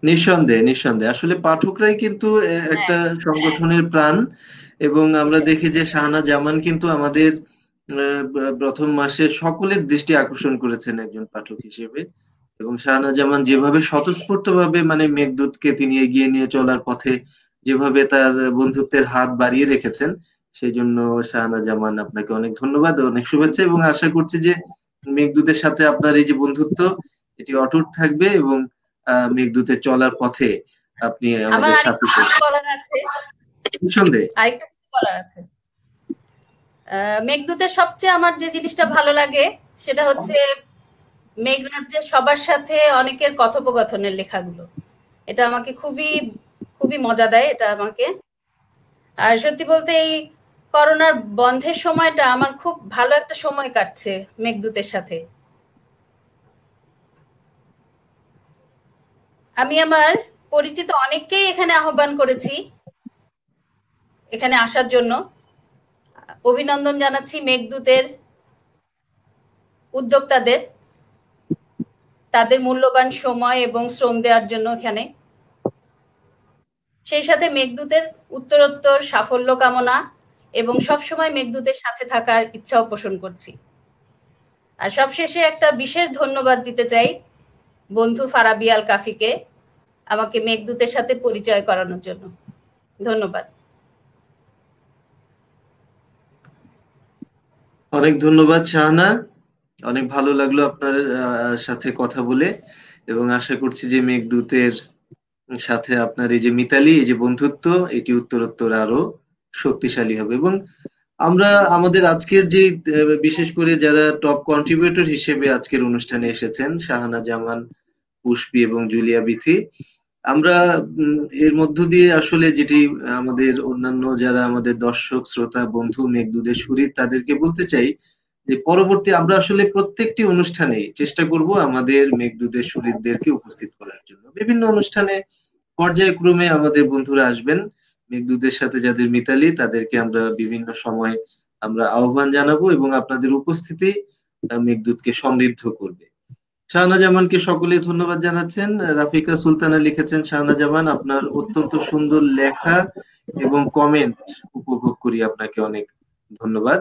নিঃসন্দেহে আসলে পাঠকরাই কিন্তু একটা সংগঠনের প্রাণ, এবং আমরা দেখি যে শাহানা জামান কিন্তু আমাদের প্রথম মাসে সকলের দৃষ্টি আকর্ষণ করেছেন একজন পাঠক হিসেবে। এবং শাহানা জামান যেভাবে স্বতঃস্ফূর্তভাবে মানে মেঘদূতকে তিনি এগিয়ে নিয়ে চলার পথে যেভাবে তার বন্ধুত্বের হাত বাড়িয়ে রেখেছেন, সেই জন্য শাহানা জামান আপনাকে অনেক ধন্যবাদ, অনেক শুভেচ্ছা, এবং আশা করছি যে মেঘদূতের সাথে আপনার এই যে বন্ধুত্ব এটি অটুট থাকবে, এবং মেঘদূতের চলার পথে আপনি আমাদের সাথে নিঃসন্দেহে। আরেকটা কিছু বলার আছে, মেঘদূতের সবচেয়ে আমার যে জিনিসটা ভালো লাগে সেটা হচ্ছে মেঘরাজ্যের সবার সাথে অনেকের কথোপকথনের লেখাগুলো। এটা আমাকে খুবই খুবই মজা দেয় এটা আমাকে। আর সত্যি বলতে এই করোনার বন্ধের সময়টা আমার খুব ভালো একটা সময় কাটছে মেঘদূতের সাথে। আমি আমার পরিচিত অনেককেই এখানে আহ্বান করেছি এখানে আসার জন্য। অভিনন্দন জানাচ্ছি মেঘদূতের উদ্যোক্তাদের, তাদের মূল্যবান সময় এবং শ্রম দেওয়ার জন্য এখানে। সেই সাথে মেঘদূতের উত্তরোত্তর সাফল্য কামনা এবং সবসময় মেঘদূতের সাথে থাকার ইচ্ছাও পোষণ করছি। আর সবশেষে একটা বিশেষ ধন্যবাদ দিতে চাই বন্ধু ফারাবি আল কাফিকে আমাকে মেঘদূতের সাথে পরিচয় করানোর জন্য। ধন্যবাদ। অনেক ধন্যবাদ শাহানা, অনেক ভালো লাগলো আপনার সাথে কথা বলে, এবং আশা করছি যে মেঘদূতের সাথে আপনার এই যে মিতালি, এই যে বন্ধুত্ব, এটি উত্তরোত্তর আরো শক্তিশালী হবে। এবং আমরা আমাদের আজকের যে বিশেষ করে যারা টপ কন্ট্রিবিউটর হিসেবে আজকের অনুষ্ঠানে এসেছেন, শাহানা জামান, পুষ্পি এবং জুলিয়া বিথি, আমরা এর মধ্য দিয়ে আসলে যেটি আমাদের অন্যান্য যারা আমাদের দর্শক শ্রোতা বন্ধু মেঘদূতের সুরিত, তাদেরকে বলতে চাই যে পরবর্তী আমরা আসলে প্রত্যেকটি অনুষ্ঠানেই চেষ্টা করব আমাদের মেঘদূতের সুরিতদেরকে উপস্থিত করার জন্য। বিভিন্ন অনুষ্ঠানে পর্যায়ক্রমে আমাদের বন্ধুরা আসবেন, মেঘদূতের সাথে যাদের মিতালি তাদেরকে আমরা বিভিন্ন সময় আমরা আহ্বান জানাবো, এবং আপনাদের উপস্থিতি মেঘদূতকে সমৃদ্ধ করবে। শাহানা জামানকে সকলে ধন্যবাদ জানাচ্ছেন। রাফিকা সুলতানা লিখেছেন, শাহানা জামান আপনার অত্যন্ত সুন্দর লেখা এবং কমেন্ট উপভোগ করি, আপনাকে অনেক ধন্যবাদ।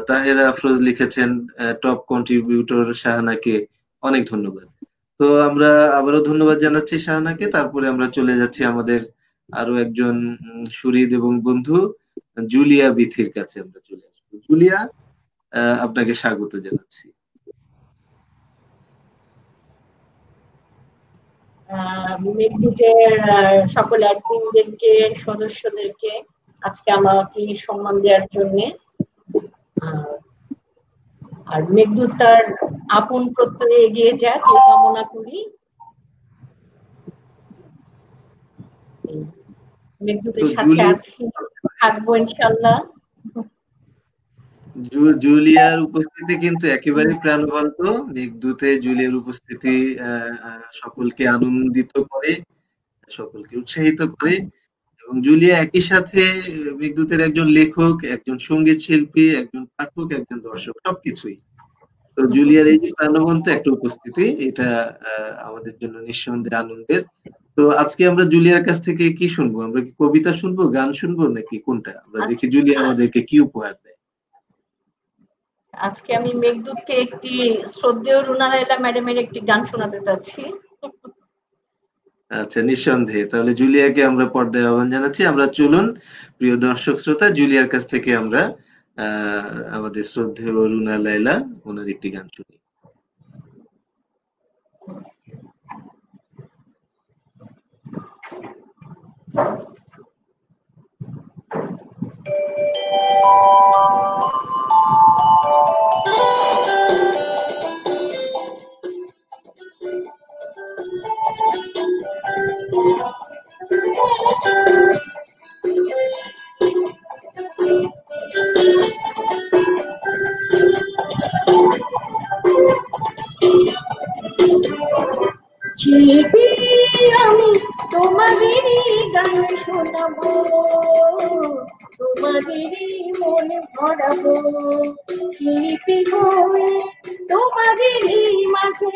তাহেরা আফরোজ লিখেছেন, টপ কন্ট্রিবিউটর শাহানাকে অনেক ধন্যবাদ। তো আমরা আবারও ধন্যবাদ জানাচ্ছি শাহানাকে। তারপরে আমরা চলে যাচ্ছি আমাদের আরো একজন সুহৃদ এবং বন্ধু জুলিয়া বিথির কাছে। আমরা চলে আসবো। জুলিয়া, আপনাকে স্বাগত জানাচ্ছি। মেঘদূতের সকল অ্যাডমিনদেরকে, সদস্যদেরকে আজকে আমাকে সম্মান দেওয়ার জন্য, আর মেঘদূত তার আপন প্রত্যয়ে এগিয়ে যাক এই কামনা করি। মেঘদূতের সাথে আছি, থাকবো ইনশাল্লাহ। জুলিয়ার উপস্থিতি কিন্তু একেবারে প্রাণবন্ত। মেঘদূতে জুলিয়ার উপস্থিতি সকলকে আনন্দিত করে, সকলকে উৎসাহিত করে, এবং জুলিয়া একই সাথে মেঘদূতের একজন লেখক, একজন সঙ্গীত শিল্পী, একজন পাঠক, একজন দর্শক, সবকিছুই। তো জুলিয়ার এই যে প্রাণবন্ত একটা উপস্থিতি, এটা আমাদের জন্য নিঃসন্দেহে আনন্দের। তো আজকে আমরা জুলিয়ার কাছ থেকে কি শুনবো? আমরা কি কবিতা শুনবো, গান শুনবো, নাকি কোনটা? আমরা দেখি জুলিয়া আমাদেরকে কি উপহার দেয়। আজকে আমি মেঘদূতকে একটি শ্রদ্ধেয় রুনা লায়লা ম্যাডামের একটি গান শোনাতে চাচ্ছি। আচ্ছা, নিঃসন্দেহে। তাহলে জুলিয়াকে আমরা পর্দায় আহ্বান জানাচ্ছি। আমরা চলুন প্রিয় দর্শক শ্রোতা, জুলিয়ার কাছ থেকে আমরা আমাদের শ্রদ্ধেয় রুনা লায়লা ওনার একটি গান শুনি। শিল্পী আমি তোমাদেরই গান শোনাবো, তোমাদেরই মনে ভরাবো। শিল্পী হয়ে তোমাদেরই মাঝে,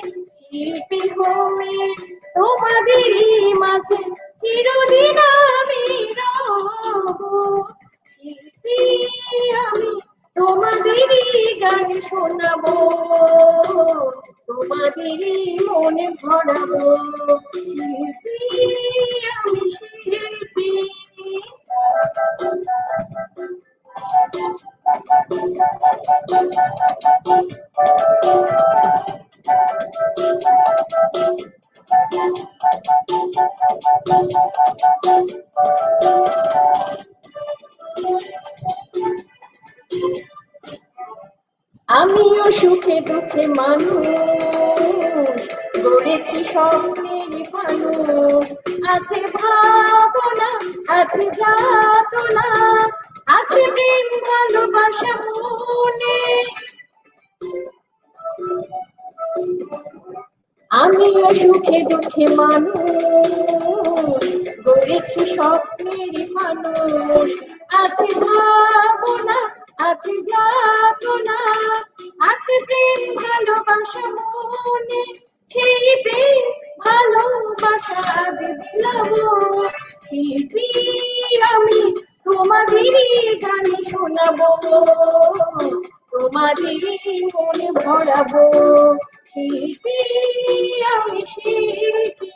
শিল্পী হয়ে তোমাদেরই মাঝে চিরদিন আমি রবো। শিল্পী আমি তোমাদেরই গান শোনাবো, তোমাদেরই মনে ভরাবো। শিল্পী আমি শিল্পী। আমিও সুখে দুঃখে মানুষ, গড়েছি স্বপ্নের ফানুষ। আছে ভাবনা, আছে যাতনা, আছে প্রেম ভালোবাসা মনে। আমিও সুখে দুঃখে মানুষ, গড়েছি স্বপ্নের ফানুষ। আছে ভাবনা, আছে যাতনা, আছে প্রেম ভালোবাসা মনে। সেই প্রেম ভালোবাসা আজ বিলাবো। শিল্পী আমি তোমাদেরই গান শোনাবো, তোমাদেরই মনে ভরাবো। শিল্পী আমি শিল্পী।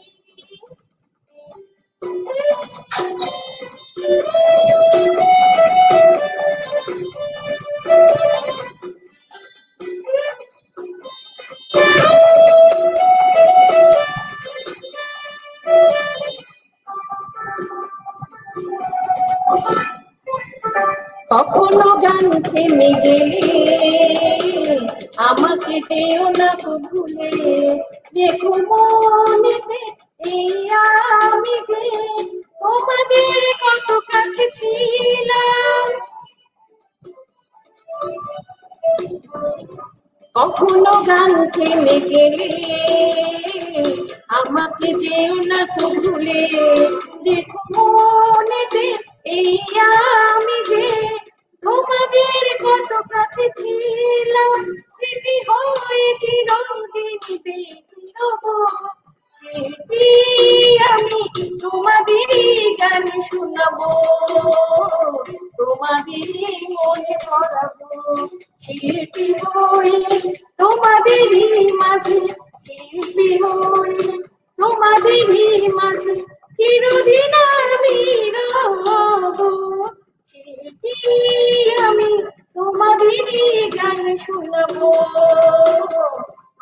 কখনো গান থেমে গেলে আমাকে যেও না তো ভুলে। দেখো মনেতে এই আমি যে তোমাদের কত কাছে ছিলাম। কখনো গান থেমে গেলে আমাকে যেও না তো ভুলে। দেখো মনেতে এই আমি যে তোমাদের কত কাছে ছিলাম। স্মৃতি হয়ে চিরদিন বেঁচে রবো। শিল্পী আমি তোমাদেরই গান শোনাবো, তোমাদেরই মনে ভরাবো। শিল্পী হয়ে তোমাদেরই মাঝে, শিল্পী হয়ে তোমাদেরই মাঝে চিরদিন আমি রবো। শিল্পী আমি তোমাদেরই গান শোনাবো,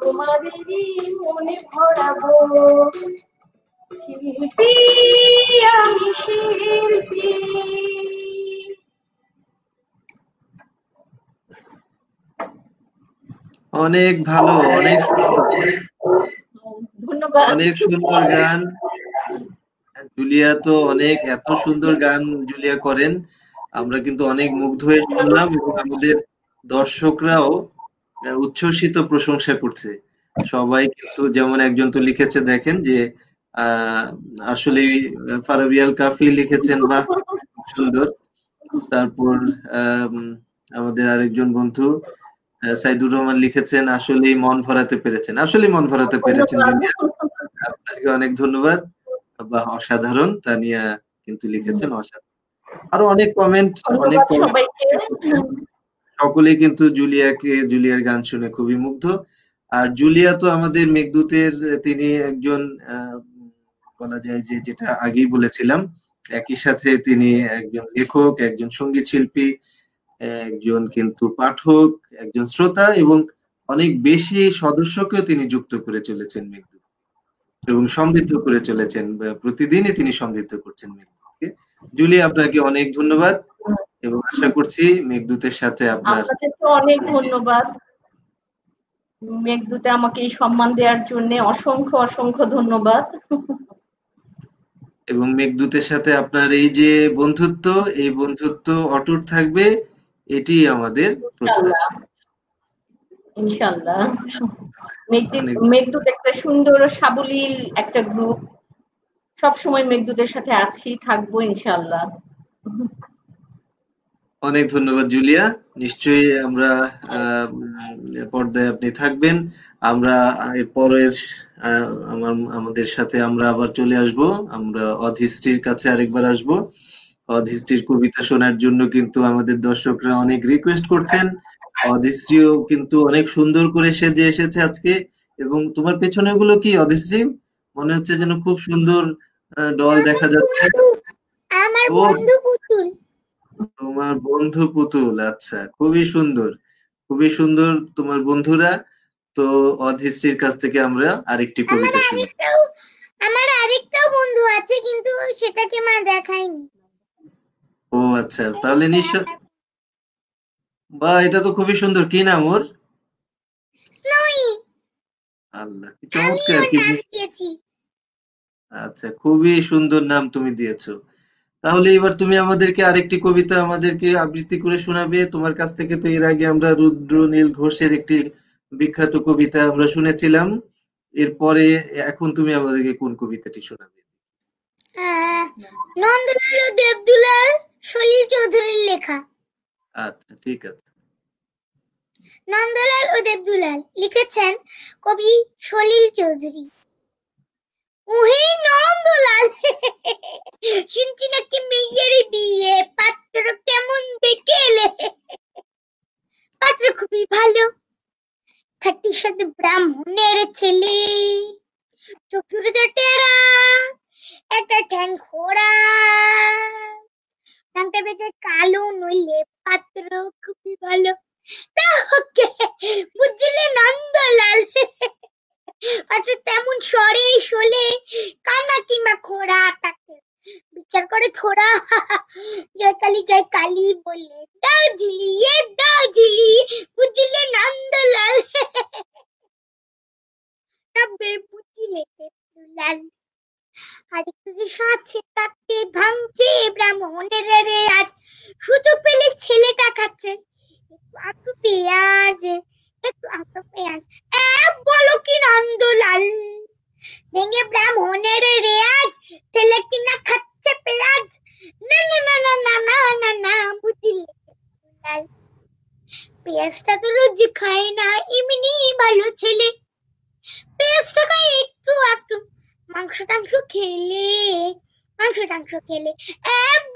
তোমাদেরই মনে ভরাবো। শিল্পী আমি শিল্পী। অনেক ভালো, অনেক ধন্যবাদ। অনেক সুন্দর গান। জুলিয়া তো অনেক, এত সুন্দর গান জুলিয়া করেন, আমরা কিন্তু অনেক মুগ্ধ হয়ে শুনলাম এবং আমাদের দর্শকরাও উচ্ছ্বসিত প্রশংসা করছে। সবাই কিন্তু, যেমন একজন তো লিখেছে দেখেন যে আসলে ফারাবী আল কাফি লিখেছেন, বাহ সুন্দর। তারপর আমাদের আরেকজন বন্ধু সাইদুর রহমান লিখেছেন আসলেই মন ভরাতে পেরেছেন, আসলেই মন ভরাতে পেরেছেন জুলিয়া, আপনাকে অনেক ধন্যবাদ। বা অসাধারণ, তানিয়া কিন্তু লিখেছেন অসাধারণ। আরো অনেক কমেন্ট ধন্যবাদ সবাইকে। সকলেই কিন্তু জুলিয়ার গান শুনে খুবই মুগ্ধ। আর জুলিয়া তো আমাদের মেঘদূতের তিনি একজন বলা যায় যে, যেটা আগেই বলেছিলাম, একই সাথে তিনি একজন লেখক, একজন সঙ্গীত শিল্পী, একজন কিন্তু পাঠক, একজন শ্রোতা এবং অনেক বেশি সদস্যকেও তিনি যুক্ত করে চলেছেন মেঘদূত এবং সমৃদ্ধ করে চলেছেন। প্রতিদিনই তিনি সমৃদ্ধ করছেন মেঘদূতকে। জুলিয়া, আপনাকে অনেক ধন্যবাদ এবং আশা করছি মেঘদূতের সাথে আপনার। আপনাকে তো অনেক ধন্যবাদ মেঘদূতে আমাকে এই সম্মান দেওয়ার জন্য, অসংখ্য অসংখ্য ধন্যবাদ। এবং মেঘদূতের সাথে আপনার এই যে বন্ধুত্ব, এই বন্ধুত্ব অটুট থাকবে, এটি আমাদের প্রত্যাশা। ইনশাআল্লাহ। মেঘদূত একটা সুন্দর সাবলীল একটা গ্রুপ, সবসময় মেঘদূতের সাথে আছি, থাকবো ইনশাআল্লাহ। অনেক ধন্যবাদ জুলিয়া, নিশ্চয়ই আমরা পর্দায় আপনি থাকবেন। আমরা এরপরের আমাদের সাথে আমরা আবার চলে আসব, আমরা অধিষ্ঠির কাছে আরেকবার আসব। অধিষ্ঠির কবিতা শোনার জন্য কিন্তু আমাদের দর্শকরা অনেক রিকোয়েস্ট করছেন। অধিষ্ঠিও কিন্তু অনেক সুন্দর করে সেজে এসেছে আজকে। এবং তোমার পেছনে গুলো কি অধিষ্ঠি? মনে হচ্ছে যেন খুব সুন্দর ডল দেখা যাচ্ছে। আমার বন্ধু পুতুল। তোমার বন্ধু পুতুল, আচ্ছা, খুবই সুন্দর, খুবই সুন্দর তোমার বন্ধুরা। তো অধিষ্ঠির কাছ থেকে আমরা আরেকটি কবিতা শুনি। আমার আরেকটাও বন্ধু আছে, কিন্তু সেটাকে মা দেখায়নি। ও আচ্ছা, তাহলে নিশ্চয়, বা এটা তো খুবই সুন্দর, কি নাম ওর? স্নোই। আল্লাহ, কি চমৎকার, কি দিয়েছি। আচ্ছা, খুবই সুন্দর নাম তুমি দিয়েছো। তাহলে এবার তুমি আমাদেরকে আরেকটি কবিতা আমাদেরকে আবৃত্তি করে শোনাবে। তোমার কাছ থেকে তো এর আগে আমরা রুদ্রনীল ঘোষের একটি বিখ্যাত কবিতা আমরা শুনেছিলাম। এরপরে এখন তুমি আমাদেরকে কোন কবিতাটি শোনাবে? নন্দলাল ও দেবদুলাল সলিল চৌধুরীর লেখা। আচ্ছা, ঠিক আছে। নন্দলাল ও দেবদুলাল লিখেছেন কবি সলিল চৌধুরী। ওহে নন্দলাল, শুনছি নাকি মেয়ের বিয়ে, পাত্র কেমন দেখে এলে? পাত্র খুবই ভালো, খাটির সাথে ব্রাহ্মণের ছেলে, চোখের টেরা, একটা ঠ্যাং খোড়া, ঠ্যাংটা বেঁচে কালো, নইলে পাত্র খুবই ভালো। তা ওকে বুঝলে নন্দলাল, পাত্র তেমন সরে শোলে, কানা কিংবা খোড়া, তাকে বিচার করে থোড়া। জয় কালী বলে দাও ঝিলিয়ে, দাও ঝিলি, বুঝলে নন্দলাল। তবে বুঝলে দেবদুলাল, আর একটু যে সাথে তাতে ভাঙছে ব্রাহ্মণের রেয়াজ, সুযোগ পেলে ছেলেটা খাচ্ছে একটু পেঁয়াজ, একটু পেঁয়াজ। বলো কি নন্দলাল, ভেঙে ব্রাহ্মণের রেয়াজ, ছেলে কিনা খাচ্ছে পেঁয়াজ? না না না না না না না না, বুঝলে দেবদুলাল, পেঁয়াজটা তো রোজ খায় না, এমনি ভালো ছেলে, পেঁয়াজটা খায় একটু একটু, মাংস টাংস খেলে,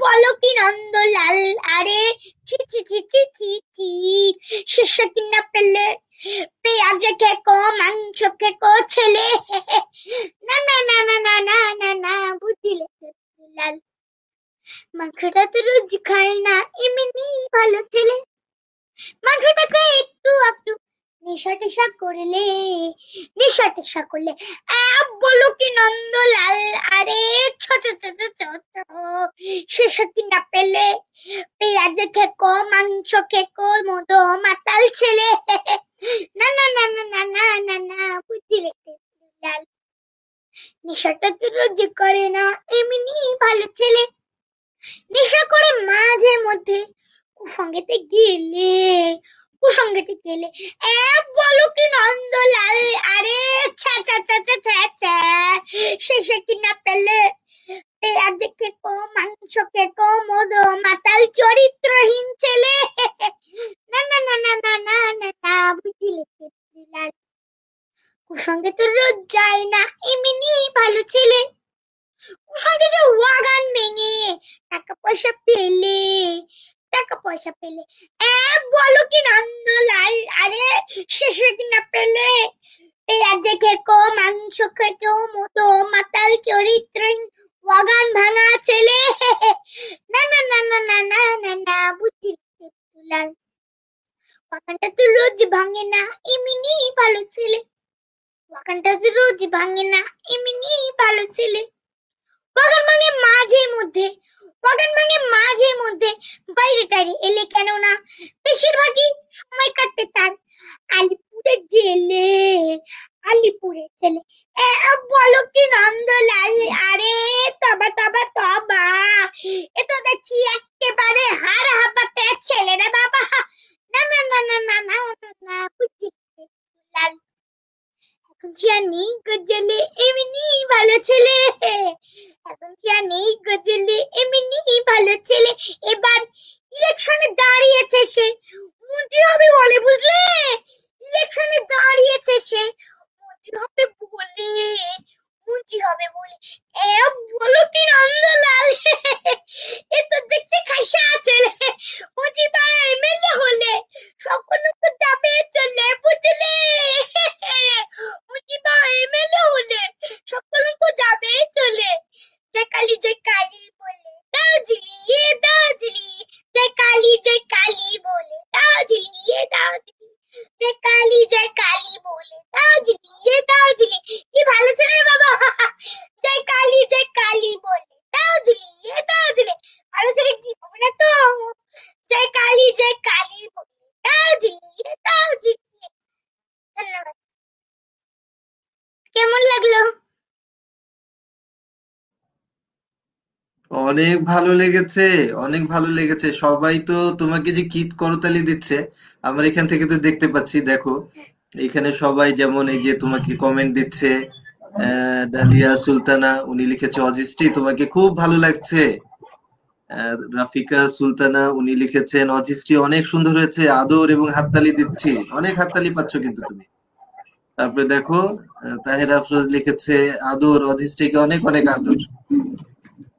বলো কি নন্দলাল, আরে ছি ছি ছি ছি ছি ছি, শেষে কিনা পেলে পেঁয়াজে খেকো, মাংস খেকো ছেলে। না না না না না না না না, বুঝলে দেবদুলাল, মাংসটা তো রোজ খায় না, এমনি ভালো ছেলে, মাংসটা খায় একটু একটু, নেশা টেশা করলে, বলো কি নন্দলাল, আরে ছ ছ ছ ছ ছ ছ, শেষে কিনা পেলে পেঁয়াজে খেকো, মাংস খেকো, মদ মাতাল ছেলে। না না না না না না না না, বুঝলে দেবদুলাল, নেশাটা তো রোজ করে না, এমনি ভালো ছেলে, নেশা করে মাঝে মধ্যে কুসঙ্গেতে গেলে, বলো কি নন্দলাল, আরে ছা ছা ছা ছা ছা ছা, শেষে কিনা পেলে পেঁয়াজ খেকো, মাংস খেকো, মধু মাতাল চরিত্রহীন ছেলে। না না না না না না না না বুঝলে লাল, কুসঙ্গে তো রোজ যায় না, এমনি ভালো ছেলে। কুসঙ্গে যে ওয়াগান ভেঙে টাকা পয়সা পেলে, টাকা পয়সা পেলে বলো কি নন্দলাল, আরে শেষে কিনা পেলে। পেঁয়াজ খেকো, মাংস খেকো, মতো মাতাল চরিত্রহীন ওয়াগান ভাঙা ছেলে। না না না না না না না না বুঝলি লাল, ওয়াগানটা তো রোজ ভাঙে না, এমনি ভালো ছেলে। ওয়াগানটা তো রোজ ভাঙে না, এমনি ভালো ছেলে। ওয়াগান ভাঙে মাঝে মধ্যে, ওয়াগান ভাঙে মাঝে মধ্যে, বাইরে টাইরে এলে কেন না, বেশিরভাগই সময় কাটতে তার আলিপুরের জেলে, আলিপুরের ছেলে। বলো কি নন্দলাল, আরে তবা তবা তবা, এ তো দেখছি একেবারে হাড় হাবাতে ছেলে রে বাবা। না না না না না না না বুঝছি লাল, এখন কি আর নেই গজলে, এমনি ভালো ছেলে। এখন কি আর নেই গজলে, এমনি ভালো ছেলে। এবার ইলেকশনে দাঁড়িয়েছে সে, মন্ত্রী হবে বলে, বুঝলে? ইলেকশনে দাঁড়িয়েছে সে, মন্ত্রী হবে বলে, মন্ত্রী হবে বলে। বলো কি নন্দলাল, এ তো দেখছি খাসা ছেলে। মন্ত্রী বা এমএলএ হলে সকল লোক যাবে চলে, বুঝলে? মন্ত্রী বা এমএলএ হলে সকল লোক যাবে চলে। জয় কালী বলে দাও ঝিলিয়ে দাও ঝিলি, জয় কালী বলে দাও ঝিলিয়ে দাও ঝিলি, জয় কালী বলে দাও ঝিলিয়ে দাও ঝিলি। কি ভালো ছেলে বাবা, জয় কালী বলে দাও ঝিলিয়ে দাও ঝিলি। ভালো ছেলে কি হবে না তো, জয় কালী বলে দাও ঝিলিয়ে দাও ঝিলি। ধন্যবাদ। কেমন লাগলো? অনেক ভালো লেগেছে, অনেক ভালো লেগেছে। সবাই তো তোমাকে যে কীট করতালি দিচ্ছে, আমরা এখান থেকে তো দেখতে পাচ্ছি। দেখো এখানে সবাই যেমন এই যে তোমাকে কমেন্ট দিচ্ছে। ডালিয়া সুলতানা উনি লিখেছে অজিস্টি তোমাকে খুব ভালো লাগছে। রাফিকা সুলতানা উনি লিখেছেন অজিস্টি অনেক সুন্দর হয়েছে, আদর এবং হাততালি দিচ্ছি। অনেক হাততালি পাচ্ছ কিন্তু তুমি। তারপরে দেখো তাহের আফরোজ লিখেছে আদর, অধিষ্ঠিকে অনেক অনেক আদর।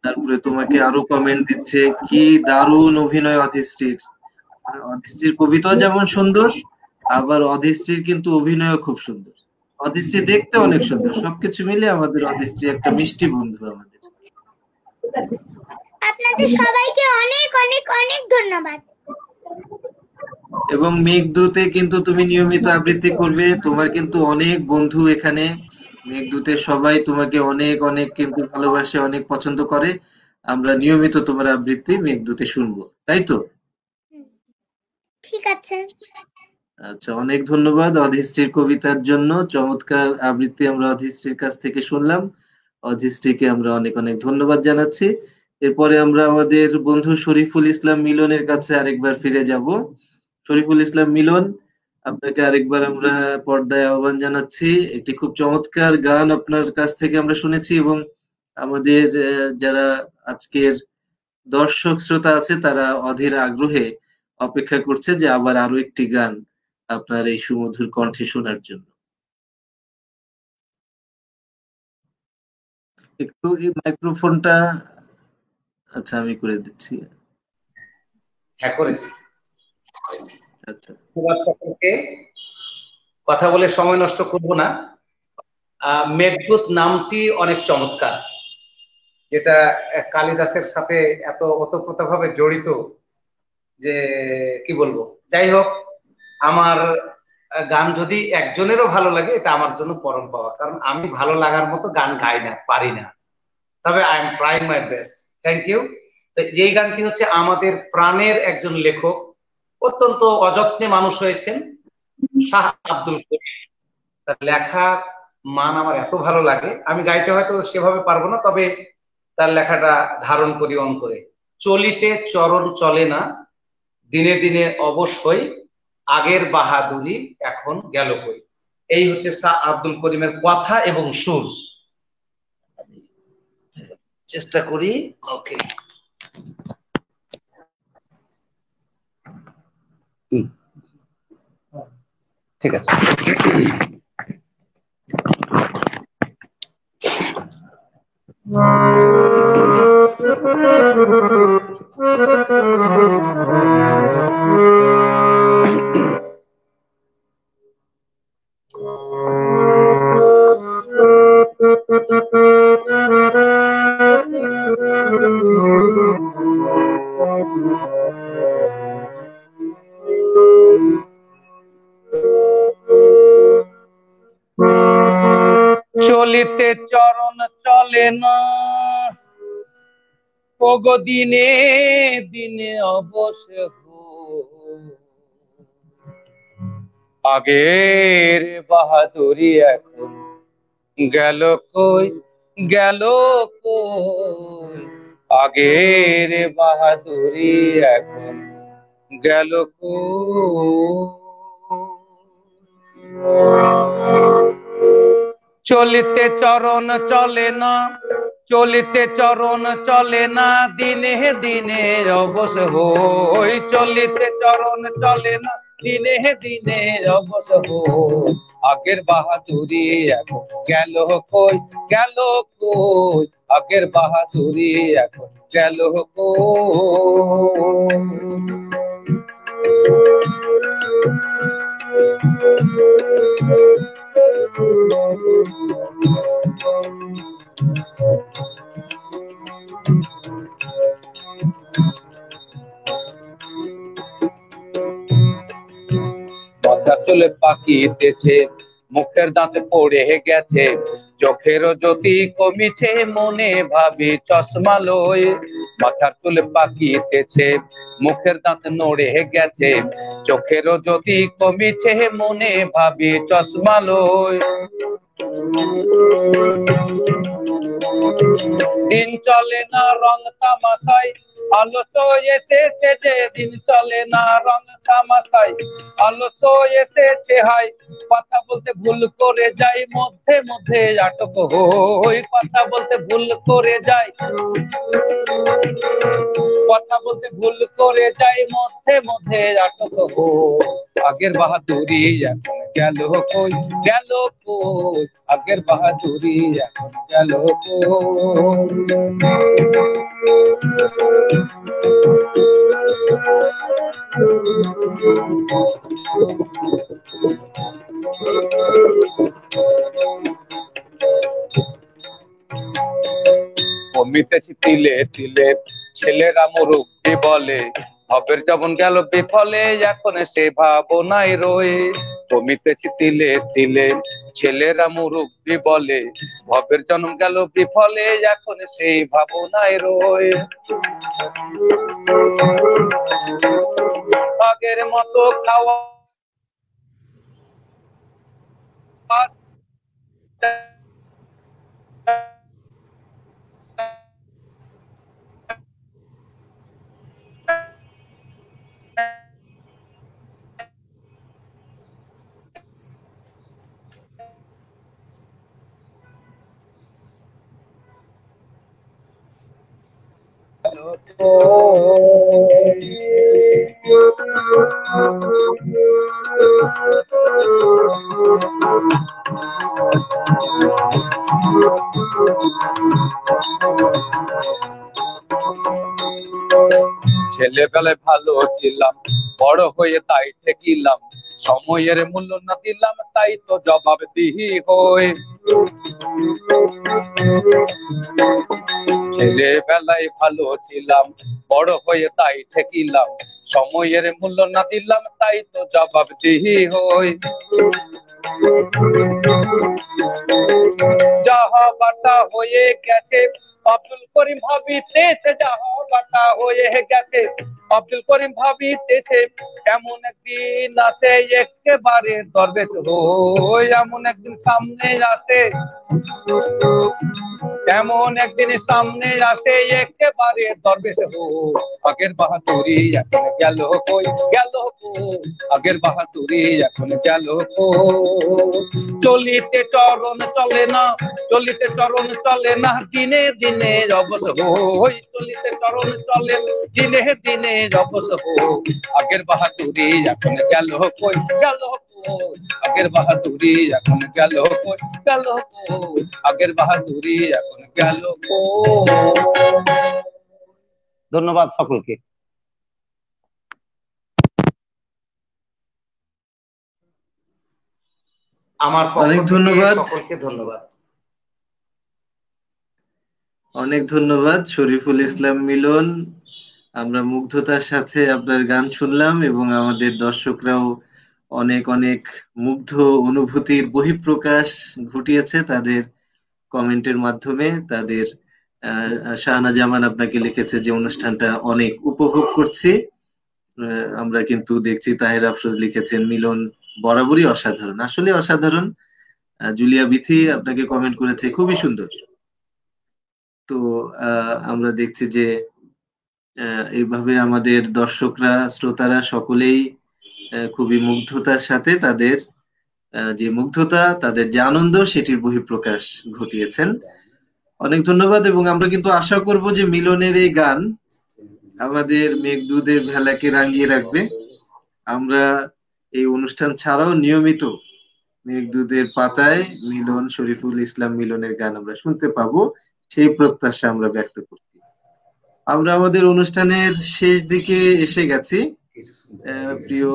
তারপরে তোমাকে আরো কমেন্ট দিচ্ছে কি দারুণ অভিনয় অধিষ্ঠির। অধিষ্ঠির কবিতাও যেমন সুন্দর, আবার অধিষ্ঠির কিন্তু অভিনয়ও খুব সুন্দর। অধিষ্ঠির দেখতে অনেক সুন্দর। সবকিছু মিলে আমাদের অধিষ্ঠির একটা মিষ্টি বন্ধু আমাদের। আপনাদের সবাইকে অনেক অনেক অনেক ধন্যবাদ। এবং মেঘদূতে কিন্তু তুমি নিয়মিত আবৃত্তি করবে। তোমার কিন্তু অনেক বন্ধু এখানে মেঘদূতে সবাই তোমাকে অনেক অনেক কিন্তু ভালোবাসে, অনেক পছন্দ করে। আমরা নিয়মিত তোমার আবৃত্তি মেঘদূতে শুনবো, তাই তো? ঠিক আছে। আচ্ছা, অনেক ধন্যবাদ অধিষ্ঠির কবিতার জন্য। চমৎকার আবৃত্তি আমরা অধিষ্ঠির কাছ থেকে শুনলাম। অধিষ্ঠিরকে আমরা অনেক অনেক ধন্যবাদ জানাচ্ছি। এরপরে আমরা আমাদের বন্ধু শরীফুল ইসলাম মিলনের কাছে আরেকবার ফিরে যাব। শরীফুল ইসলাম মিলন, আপনাকে আরেকবার আমরা পর্দায় আহ্বান জানাচ্ছি। একটি খুব চমৎকার গান আপনার কাছ থেকে আমরা শুনেছি, এবং আমাদের যারা আজকের দর্শক শ্রোতা আছে তারা অধীর আগ্রহে অপেক্ষা করছে যে আবার আরো একটি গান আপনার এই সুমধুর কণ্ঠে শোনার জন্য। একটু এই মাইক্রোফোনটা, আচ্ছা আমি করে দিচ্ছি। হ্যাঁ করেছি। আচ্ছা, সকলকে কথা বলে সময় নষ্ট করব না। মেঘদূত নামটি অনেক চমৎকার, যেটা কালিদাসের সাথে এত ওতপ্রোতভাবে জড়িত যে কি বলবো। যাই হোক, আমার গান যদি একজনেরও ভালো লাগে এটা আমার জন্য পরম পাওয়া, কারণ আমি ভালো লাগার মতো গান গাই না, পারি না, তবে I am trying my best. Thank you. তো যেই গানটি হচ্ছে আমাদের প্রাণের একজন লেখক, অত্যন্ত অযত্নে মানুষ হয়েছেন, শাহ আব্দুল করিম। তার লেখার মান আমার এত ভালো লাগে, আমি গাইতে হয়তো সেভাবে পারবো না, তবে তার লেখাটা ধারণ করি অন্তরে। চলিতে চরণ চলে না, দিনে দিনে অবশ্যই, আগের বাহাদুরি এখন গেল কই। এই হচ্ছে শাহ আব্দুল করিমের কথা এবং সুর। চেষ্টা করি। ওকে, ঠিক আছে। চলিতে চরণ চলে না, ওগো দিনে দিনে অবশ্য আগের বাহাদুরি এখন গেল কই, গেল কই, আগের বাহাদুরি এখন গেল কই। চলিতে চরণ চলে না, চলিতে চরণ চলে না, দিনে দিনে অবশ হই। চলিতে চরণ চলে না, দিনে দিনে অবশ হই। আগের বাহাদুরি এখন গেল কই, গেল কই, আগের বাহাদুরি এখন গেল কই। মাথা চুলে পাকিতেছে, মুখের দাঁতে পড়ে গেছে, চোখেরও জ্যোতি কমিছে, মনে ভাবি চশমা লই। মাথার চুলে পাকিতেছে, মুখের দাঁত নড়ে গেছে, চোখেরও জ্যোতি কমিছে, মনে ভাবি চশমা লই। দিন চলে না রং তামাশায়, আলস এসেছে যে, দিন চলে না রং তামাশায়, আলস এসেছে হায়। কথা বলতে ভুল করে যাই, মধ্যে মধ্যে আটক হই। কথা বলতে ভুল করে যাই, কথা বলতে ভুল করে যাই, মধ্যে মধ্যে আটক হই। আগের বাহাদুরি এখন গেল কই, গেল কই, আগের বাহাদুরি এখন গেল কমিতেছি তিলে তিলে, ছেলেরা মুরব্বি বলে, ভবের যেমন গেল বিফলে, এখন সে ভাবনায় রয়ে। কমিতেছি তিলে তিলে, ছেলেরা মুরব্বি বলে, ভবের জন্ম গেল বিফলে, এখন সেই ভাবনায় রয়ে। আগের মতো খাওয়া ছেলেবেলায় ভালো ছিলাম, বড় হয়ে তাই ঠেকিলাম, সময়ের মূল্য না দিলাম, তাই তো জবাব দিহি হই। ছেলেবেলায় ভালো ছিলাম, বড় হয়ে তাই ঠেকিলাম, সময়ের মূল্য না দিলাম, তাই তো জবাব দিহি হই। যাহা বাটা হয়ে গেছে, আব্দুল করিম ভাবিতেছে, যাহা বাটা হয়ে গেছে, আব্দুল করিম ভাবিতেছে এমন একদিন আসে একেবারে দরবেশ হই, এমন একদিন সামনে আসে, এমন একদিন সামনে আসে একেবারে দরবেশ হই। আগের বাহাদুরি এখন গেল কই, গেল কই, আগের বাহাদুরি এখন গেল কই। চলিতে চরণ চলে না, চলিতে চরণ চলে না, দিনে দিনে অবশ হই, চলিতে চরণ চলে দিনে দিনে অবশ হই। আগের বাহাদুরি এখন গেল কই, গেল কই, আগের বাহাদুরি এখন গেল কই, গেল কই, আগের বাহাদুরি এখন গেল কই। ধন্যবাদ সকলকে। আমার পক্ষ অনেক থেকে ধন্যবাদ, সকলকে ধন্যবাদ। অনেক ধন্যবাদ শরীফুল ইসলাম মিলন। আমরা মুগ্ধতার সাথে আপনার গান শুনলাম এবং আমাদের দর্শকরাও অনেক অনেক মুগ্ধ অনুভূতির বহিঃপ্রকাশ ঘটিয়েছে তাদের কমেন্টের মাধ্যমে। তাদের শাহানা জামান আপনাকে লিখেছে যে অনুষ্ঠানটা অনেক উপভোগ করছি। আমরা কিন্তু দেখছি তাহের আফরোজ লিখেছেন মিলন বরাবরই অসাধারণ, আসলে অসাধারণ। জুলিয়া বিথি আপনাকে কমেন্ট করেছে খুবই সুন্দর। তো আমরা দেখছি যে এইভাবে আমাদের দর্শকরা শ্রোতারা সকলেই খুবই মুগ্ধতার সাথে তাদের যে মুগ্ধতা, তাদের যে আনন্দ সেটির বহিঃপ্রকাশ ঘটিয়েছেন। অনেক ধন্যবাদ। এবং আমরা কিন্তু আশা করব যে মিলনের এই গান আমাদের মেঘদূতের ভেলাকে রাঙিয়ে রাখবে। আমরা এই অনুষ্ঠান ছাড়াও নিয়মিত মেঘদূতের পাতায় মিলন, শরীফুল ইসলাম মিলনের গান আমরা শুনতে পাবো, সেই প্রত্যাশা আমরা ব্যক্ত করছি। আমরা আমাদের অনুষ্ঠানের শেষ দিকে এসে গেছি। প্রিয়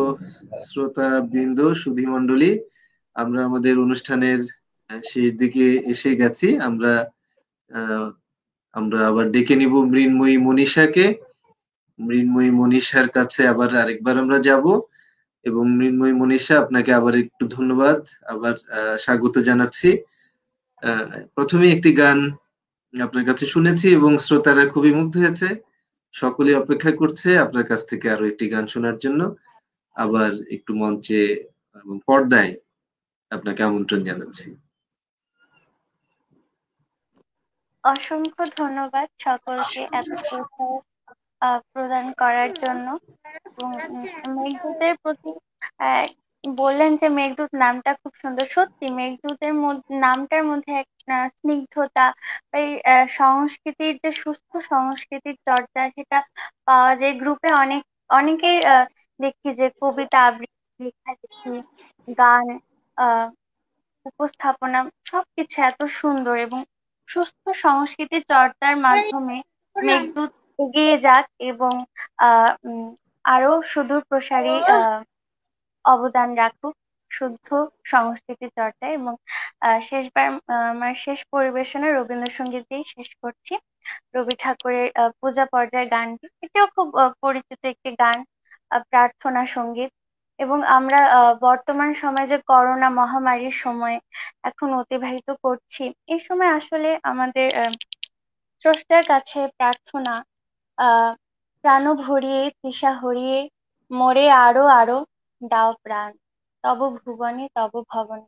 শ্রোতা বৃন্দ, সুধী মণ্ডলী, আমরা আমাদের অনুষ্ঠানের শেষ দিকে এসে গেছি। আমরা আবার ডেকে নিব মৃন্ময়ী মনীষাকে। মৃন্ময়ী মনীষার কাছে আবার আরেকবার আমরা যাব এবং মৃন্ময়ী মনীষা, আপনাকে আবার একটু ধন্যবাদ, আবার স্বাগত জানাচ্ছি। প্রথমে একটি গান আপনার কাছে শুনেছি এবং শ্রোতারা খুবই মুগ্ধ হয়েছে, সকলে অপেক্ষা করছে আপনার কাছ থেকে আরো একটি গান শোনার জন্য। আবার একটু মঞ্চে এবং পর্দায় আপনাকে আমন্ত্রণ জানাচ্ছি। অসংখ্য ধন্যবাদ সকলকে এত প্রচার প্রদান করার জন্য। মেঘদূতের প্রতি বললেন যে মেঘদূত নামটা খুব সুন্দর। সত্যি মেঘদূতের নামটার মধ্যে এক স্নিগ্ধতা, এই সংস্কৃতির যে সুস্থ সংস্কৃতির চর্চা সেটা পাওয়া যায়। গ্রুপে অনেকেই দেখি যে কবিতা আবৃত্তি, লেখালেখি, গান, উপস্থাপনা সবকিছু এত সুন্দর এবং সুস্থ সংস্কৃতি চর্চার মাধ্যমে মেঘদূত এগিয়ে যাক এবং আরো সুদূর প্রসারী অবদান রাখুক শুদ্ধ সংস্কৃতি চর্চায়। এবং শেষবার আমার শেষ পরিবেশনা রবীন্দ্রসঙ্গীত দিয়েই শেষ করছি। রবি ঠাকুরের পূজা পর্যায় গানটি, এটিও খুব পরিচিত একটি গান, প্রার্থনা সঙ্গীত। এবং আমরা বর্তমান সময়ে যে করোনা মহামারীর সময় এখন অতিবাহিত করছি, এই সময় আসলে আমাদের স্রষ্টার কাছে প্রার্থনা, প্রাণ ভরিয়ে তৃষা হরিয়ে মোরে আরো আরো দাও প্রাণ, তব ভুবনে তব ভবনে।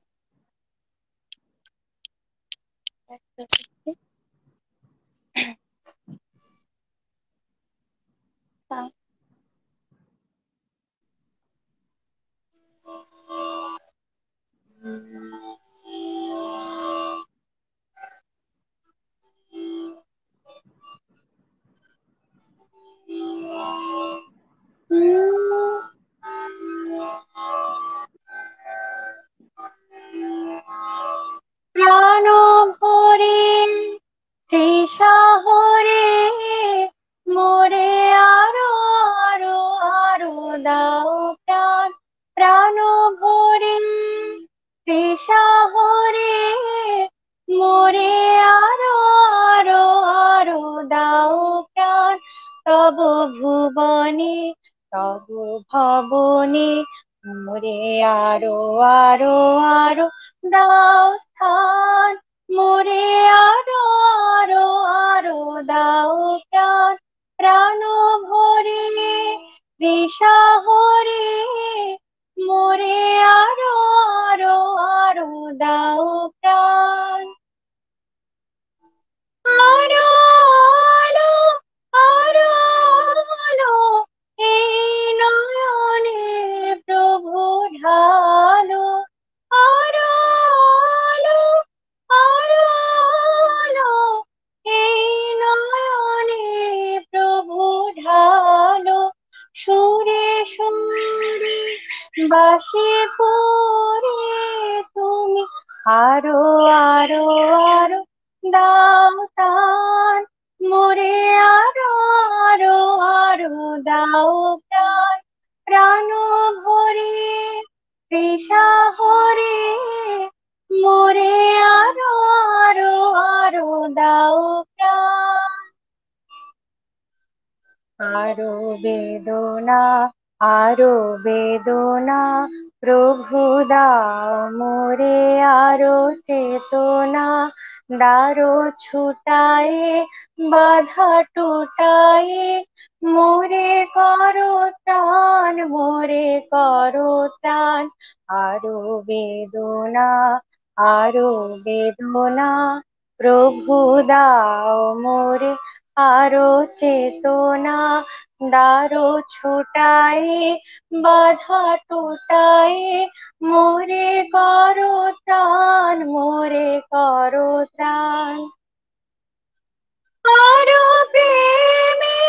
প্রাণ ভরে তৃষা হরে মোরে আরো আরো আরো দাও প্রাণ, প্রাণ ভরে তৃষা হরে মোরে আরো আরো আরো দাও প্রাণ, তব ভুবনে তব ভবনে মোরে আরো আরো আরো দাও স্থান, মোরে আরো আরো আরো দাও প্রাণ, প্রাণ ভরে তৃষা হরে মোরে আরো আরো আরো দাও প্রাণ, আরো আলো আরো আলো এই নয়নে প্রভু ঢালো, আরো আলো আরো আলো এই নয়নে প্রভু ঢালো, সুরে সুরে বাঁশি করে তুমি আরো আরো আরো দাও তান, মোরে আরো আরো আরো দাও প্রাণ, প্রাণ ভরে তৃষা হরে মোরে আরো আরো আরো দাও প্রাণ, আরো বেদনা আরো বেদনা প্রভু দাও মোরে আরো চেতনা, দারো ছুটায়ে বাধা টুটায়ে মোরে করো ত্রাণ, মোরে করো ত্রাণ, আরো বেদনা আরো বেদনা প্রভু দাও মোরে আরো চেতনা, দারো ছুটায়ে বাধা টুটায়ে মোরে করো ত্রাণ, মোরে করো ত্রাণ, আরো প্রেমে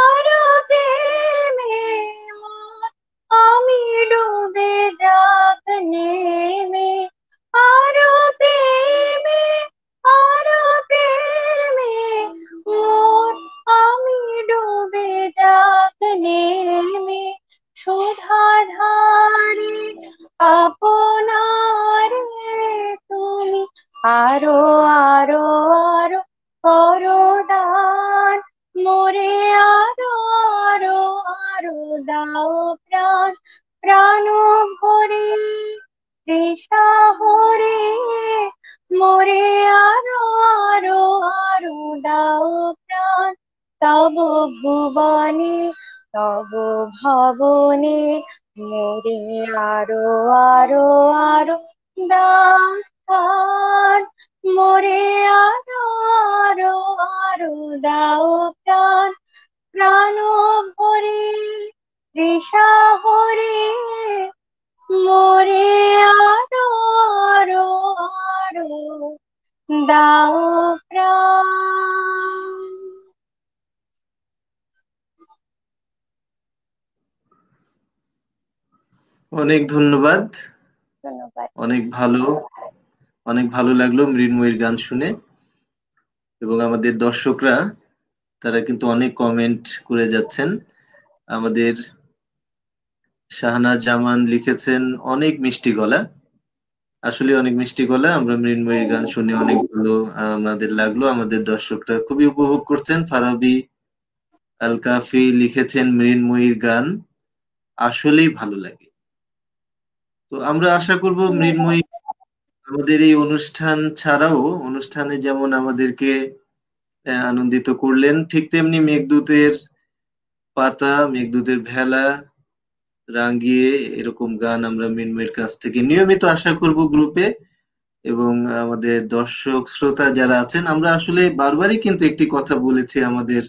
আরো প্রেমে মোর আমি ডুবে যাক নেমে, আরো প্রেমে আরো প্রেমে মোর আমি ডুবে যাক নেমে, সুধাধারে আপনারে তুমি আরো আরো আরো করো দান, মোরে আরো আরো আরো দাও প্রাণ, প্রাণ ভরে তৃষা হরে মোরে আরো আরো আরো দাও প্রাণ, তব ভুবনে তব ভবনে মোরে আরো আরো আরো দাও স্থান, মোরে আরো আরো আরো দাও প্রাণ, প্রাণ ভরে তৃষা হরে মোরে আরো আরো আরো দাও প্রাণ। অনেক ধন্যবাদ, ধন্যবাদ। অনেক ভালো লাগলো মৃন্ময়ীর গান শুনে। এবং আমাদের দর্শকরা তারা কিন্তু অনেক কমেন্ট করে যাচ্ছেন। আমাদের শাহনাজ জামান লিখেছেন অনেক মিষ্টি গলা, আসলে অনেক মিষ্টি গলা। আমরা মৃন্ময়ীর গান শুনে অনেক ভালো আমাদের লাগলো, আমাদের দর্শকরা খুবই উপভোগ করছেন। ফারাবি আল কাফি লিখেছেন মৃন্ময়ীর গান আসলেই ভালো লাগে। তো আমরা আশা করব মৃন্ময়ী আমাদের এই অনুষ্ঠান ছাড়াও, অনুষ্ঠানে যেমন আমাদেরকে আনন্দিত করলেন, ঠিক তেমনি মেঘদূতের পাতা, মেঘদূতের ভেলা, রাঙ্গিয়ে এরকম গান আমরা মৃন্ময়ীর কাছ থেকে নিয়মিত আশা করব গ্রুপে। এবং আমাদের দর্শক শ্রোতা যারা আছেন, আমরা আসলে বারবারই কিন্তু একটি কথা বলেছি আমাদের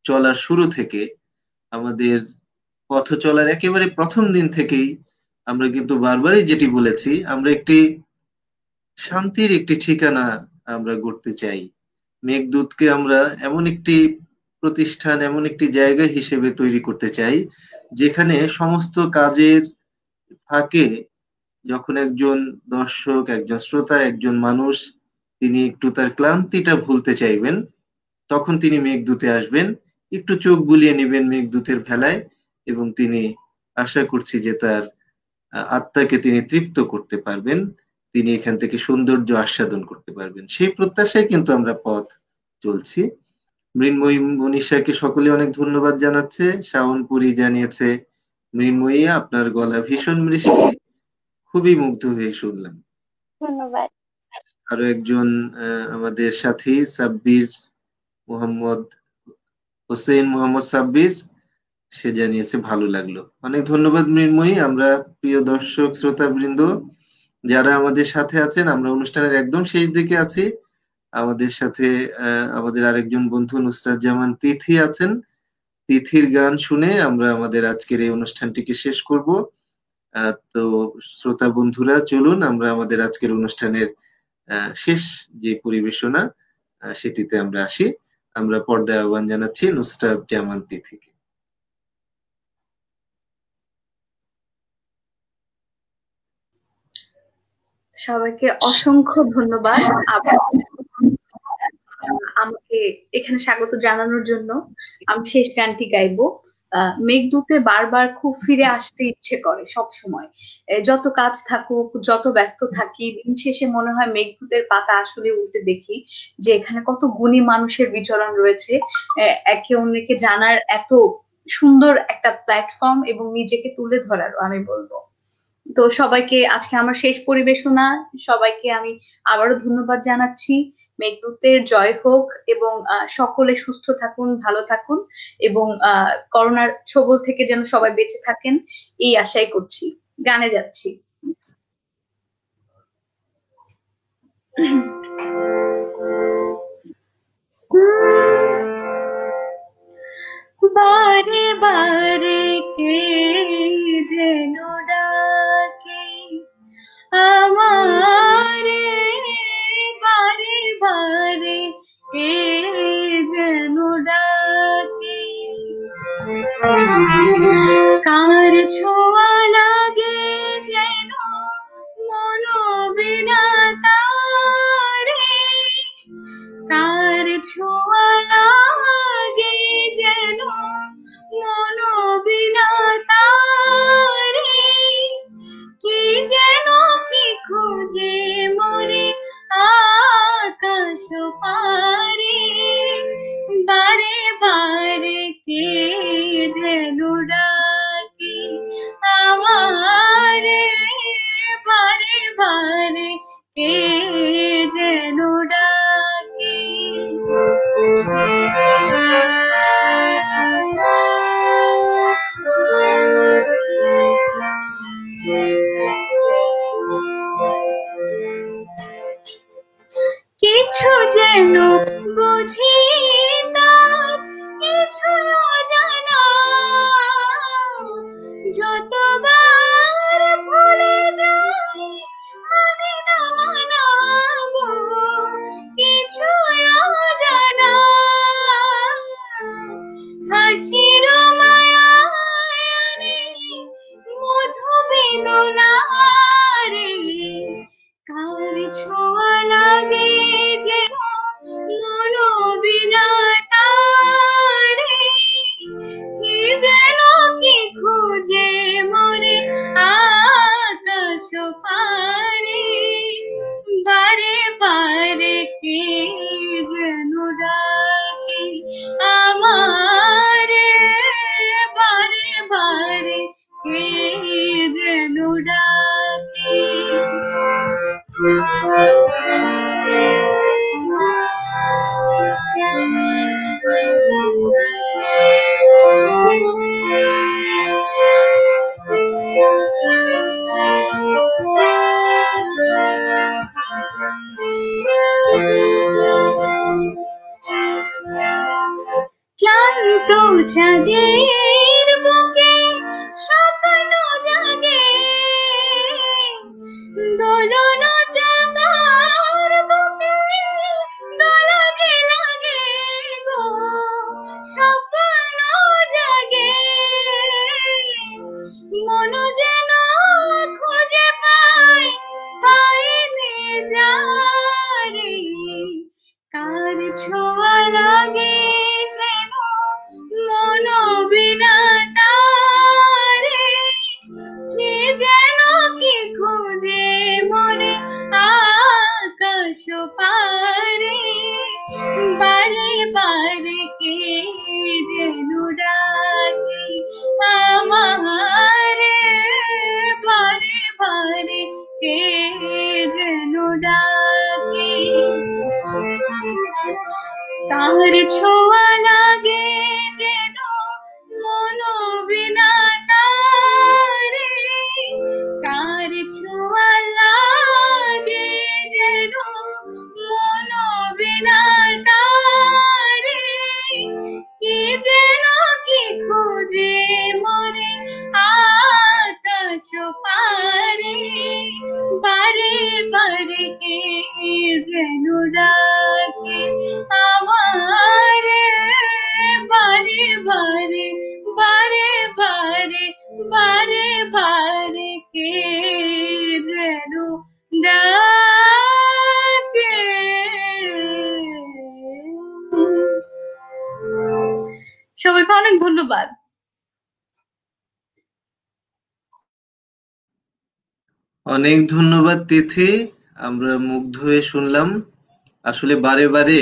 চলার শুরু থেকে, আমাদের পথ চলার একেবারে প্রথম দিন থেকেই আমরা কিন্তু বারবারই যেটি বলেছি, আমরা একটি শান্তির একটি ঠিকানা আমরা গড়তে চাই। মেঘদূতকে আমরা এমন একটি প্রতিষ্ঠান, এমন একটি জায়গা হিসেবে তৈরি করতে চাই যেখানে সমস্ত কাজের ফাঁকে যখন একজন দর্শক, একজন শ্রোতা, একজন মানুষ তিনি একটু তার ক্লান্তিটা ভুলতে চাইবেন, তখন তিনি মেঘদূতে আসবেন, একটু চোখ বুলিয়ে নেবেন মেঘদূতের ভেলায়, এবং তিনি আশা করছি যে তার আত্মাকে তিনি তৃপ্ত করতে পারবেন, তিনি এখান থেকে সৌন্দর্য আস্বাদন করতে পারবেন। সেই প্রত্যাশায় কিন্তু আমরা পথ চলছি। মৃন্ময়ী মনীষাকে সকলে অনেক ধন্যবাদ জানাচ্ছে। শাওনপুরি জানিয়েছে, মৃন্ময়ী আপনার গলা ভীষণ মিষ্টি, খুবই মুগ্ধ হয়ে শুনলাম। ধন্যবাদ। আরো একজন আমাদের সাথী সাব্বির হোসেন মোহাম্মদ সাব্বির সে জানিয়েছে ভালো লাগলো। অনেক ধন্যবাদ মৃন্ময়ী। আমরা প্রিয় দর্শক শ্রোতাবৃন্দ যারা আমাদের সাথে আছেন, আমরা অনুষ্ঠানের একদম শেষ দিকে আছি। আমাদের সাথে আমাদের আরেকজন বন্ধু নুসরাত জামান তিথি আছেন। তিথির গান শুনে আমরা আমাদের আজকের এই অনুষ্ঠানটিকে শেষ করব। তো শ্রোতা বন্ধুরা, চলুন আমরা আমাদের আজকের অনুষ্ঠানের শেষ যে পরিবেশনা সেটিতে আমরা আসি। আমরা পর্দায় আহ্বান জানাচ্ছি নুসরাত জামান তিথিকে। সবাইকে অসংখ্য ধন্যবাদ আমাকে এখানে স্বাগত জানানোর জন্য। আমি শেষ গানটি গাইবো। মেঘদূতে বারবার খুব ফিরে আসতে ইচ্ছে করে সব সময়। যত কাজ থাকুক, যত ব্যস্ত থাকি, দিন শেষে মনে হয় মেঘদূতের পাতা আসলে উল্টে দেখি যে এখানে কত গুণী মানুষের বিচরণ রয়েছে, একে অন্যকে জানার এত সুন্দর একটা প্ল্যাটফর্ম এবং নিজেকে তুলে ধরারও আমি বলবো। তো সবাইকে আজকে আমার শেষ পরিবেশনা, সবাইকে আমি আবারও ধন্যবাদ জানাচ্ছি। মেঘদূতের জয় হোক এবং সকলে সুস্থ থাকুন, ভালো থাকুন এবং করোনার ছোবল থেকে যেন সবাই বেঁচে থাকেন এই আশাই করছি। গানে যাচ্ছি। বারে বারে কে যেন ডাকে আমারে, বারে বারে কে যেন ডাকে, কার ছোঁয়া লাগে যেন মনোবিনা তারে, কার ছোঁয়া লাগে যেন মনোবিনা তারে, কি যেন কি খুঁজে মরে আকাশ পারে, বারে বারে কে যেন ডাকে আমারে, বারে বারে কে যেন ডাকে। কিছু যেন বুঝি না, কিছু অজানা, যতবার ভুলে যাই মানে না মানাবো, কিছু অজানা, হাসির মায়ারে মধু বেদনা রে, কার ছোঁয়া লাগে যেন মনোবিনা তারে, কি যেন কি খুঁজে মরে আকাশ পারে, বারে বারে কে যেন ডাকে আমারে, বারে বারে কে যেন ডাকে। ক্লান্ত চাঁদের বুকে স্বপ্ন জাগে, দোলন চাঁদার বুকে দোলকে লাগে গো, স্বপ্ন জাগে মন যেন খুঁজে পায় পায়নি যারে, কার ছোঁয়া লাগে যেন মনোবিনা তারে, কি যেন কি খুঁজে মরে আকাশ পারে, বারে বারে কে যেন ডাকে আমারে, বারে বারে কে যেন ডাকে, তার ছোঁয়া লাগে যেন মনো সবাইকে অনেক ধন্যবাদ। অনেক ধন্যবাদ তিথি, আমরা মুগ্ধ হয়ে শুনলাম। আসলে বারে বারে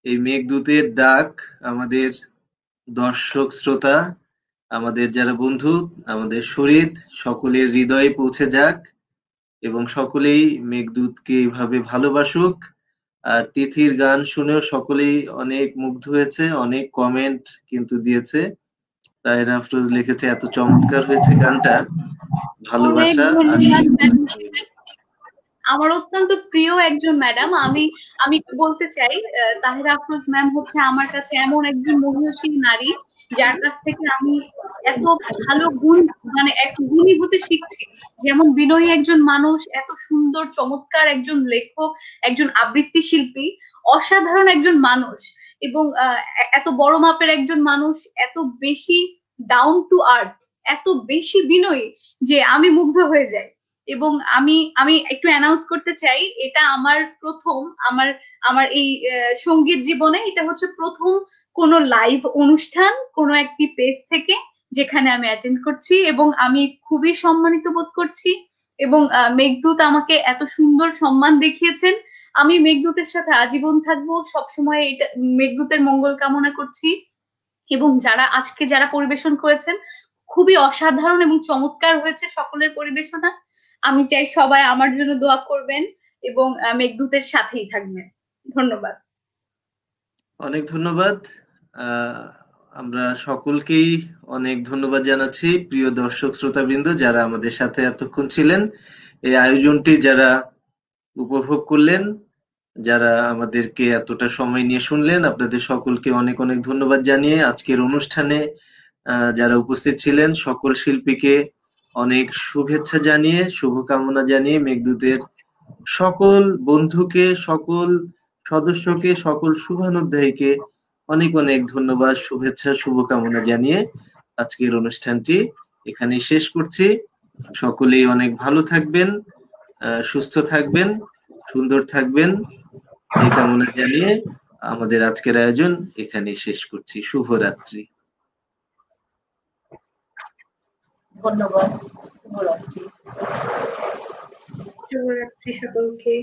এই মেঘদূতের ডাক আমাদের দর্শক শ্রোতা, আমাদের যারা বন্ধু, আমাদের শরীর সকলের হৃদয়ে পৌঁছে যাক এবং সকলেই মেঘদূতকে এইভাবে ভালোবাসুক। আর তিথির গান শুনেও সকলেই অনেক মুগ্ধ হয়েছে, অনেক কমেন্ট কিন্তু দিয়েছে। তাহেরা আফরোজ লিখেছে এত চমৎকার হয়েছে গানটা, অনেক ভালোবাসা আর ধন্যবাদ ম্যাডাম, আমার অত্যন্ত প্রিয় একজন ম্যাডাম। আমি আমি একটু বলতে চাই, তাহেরা আফরোজ ম্যাম হচ্ছে আমার কাছে এমন একজন মহিয়সী নারী যার কাছ থেকে আমি এত ভালো গুণ, মানে এক গুণী হতে শিখছি। যেমন বিনয়ী একজন মানুষ, এত সুন্দর চমৎকার একজন লেখক, একজন আবৃত্তি শিল্পী, অসাধারণ একজন মানুষ, এবং এত বড় মাপের একজন মানুষ, এত বেশি ডাউন টু আর্থ, এত বেশি বিনয়ী যে আমি মুগ্ধ হয়ে যাই। এবং আমি আমি একটু অ্যানাউন্স করতে চাই, এটা আমার প্রথম, আমার আমার এই সঙ্গীত জীবনে এটা হচ্ছে প্রথম কোন লাইভ অনুষ্ঠান কোন একটি পেজ থেকে যেখানে আমি অ্যাটেন্ড করছি, এবং আমি খুবই সম্মানিত বোধ করছি। এবং মেঘদূত আমাকে এত সুন্দর সম্মান দেখিয়েছেন, আমি মেঘদূতের সাথে আজীবন থাকবো, সবসময় এটা মেঘদূতের মঙ্গল কামনা করছি। এবং আজকে যারা পরিবেশন করেছেন খুবই অসাধারণ এবং চমৎকার হয়েছে সকলের পরিবেশনা। আমি চাই সবাই আমার জন্য দোয়া করবেন এবং মেঘদূতের সাথেই থাকবেন। ধন্যবাদ। অনেক ধন্যবাদ। আমরা সকলকেই অনেক ধন্যবাদ জানাচ্ছি, প্রিয় দর্শক শ্রোতাবৃন্দ যারা আমাদের সাথে এতক্ষণ ছিলেন, এই আয়োজনটি যারা উপভোগ করলেন, যারা আমাদেরকে এতটা সময় নিয়ে শুনলেন, আপনাদের সকলকে অনেক অনেক ধন্যবাদ জানিয়ে আজকের অনুষ্ঠানে যারা উপস্থিত ছিলেন সকল শিল্পীকে অনেক শুভেচ্ছা জানিয়ে, শুভকামনা জানিয়ে, মেঘদূতের সকল বন্ধুকে, সকল সদস্যকে, সকল শুভানুধ্যায়ীকে অনেক অনেক ধন্যবাদ, শুভেচ্ছা, শুভকামনা জানিয়ে আজকের অনুষ্ঠানটি এখানেই শেষ করছি। সকলেই অনেক ভালো থাকবেন, সুস্থ থাকবেন, সুন্দর থাকবেন, এই কামনা জানিয়ে আমাদের আজকের আয়োজন এখানেই শেষ করছি। শুভরাত্রি। ধন্যবাদ। শুভরাত্রি। শুভরাত্রি সকলকে।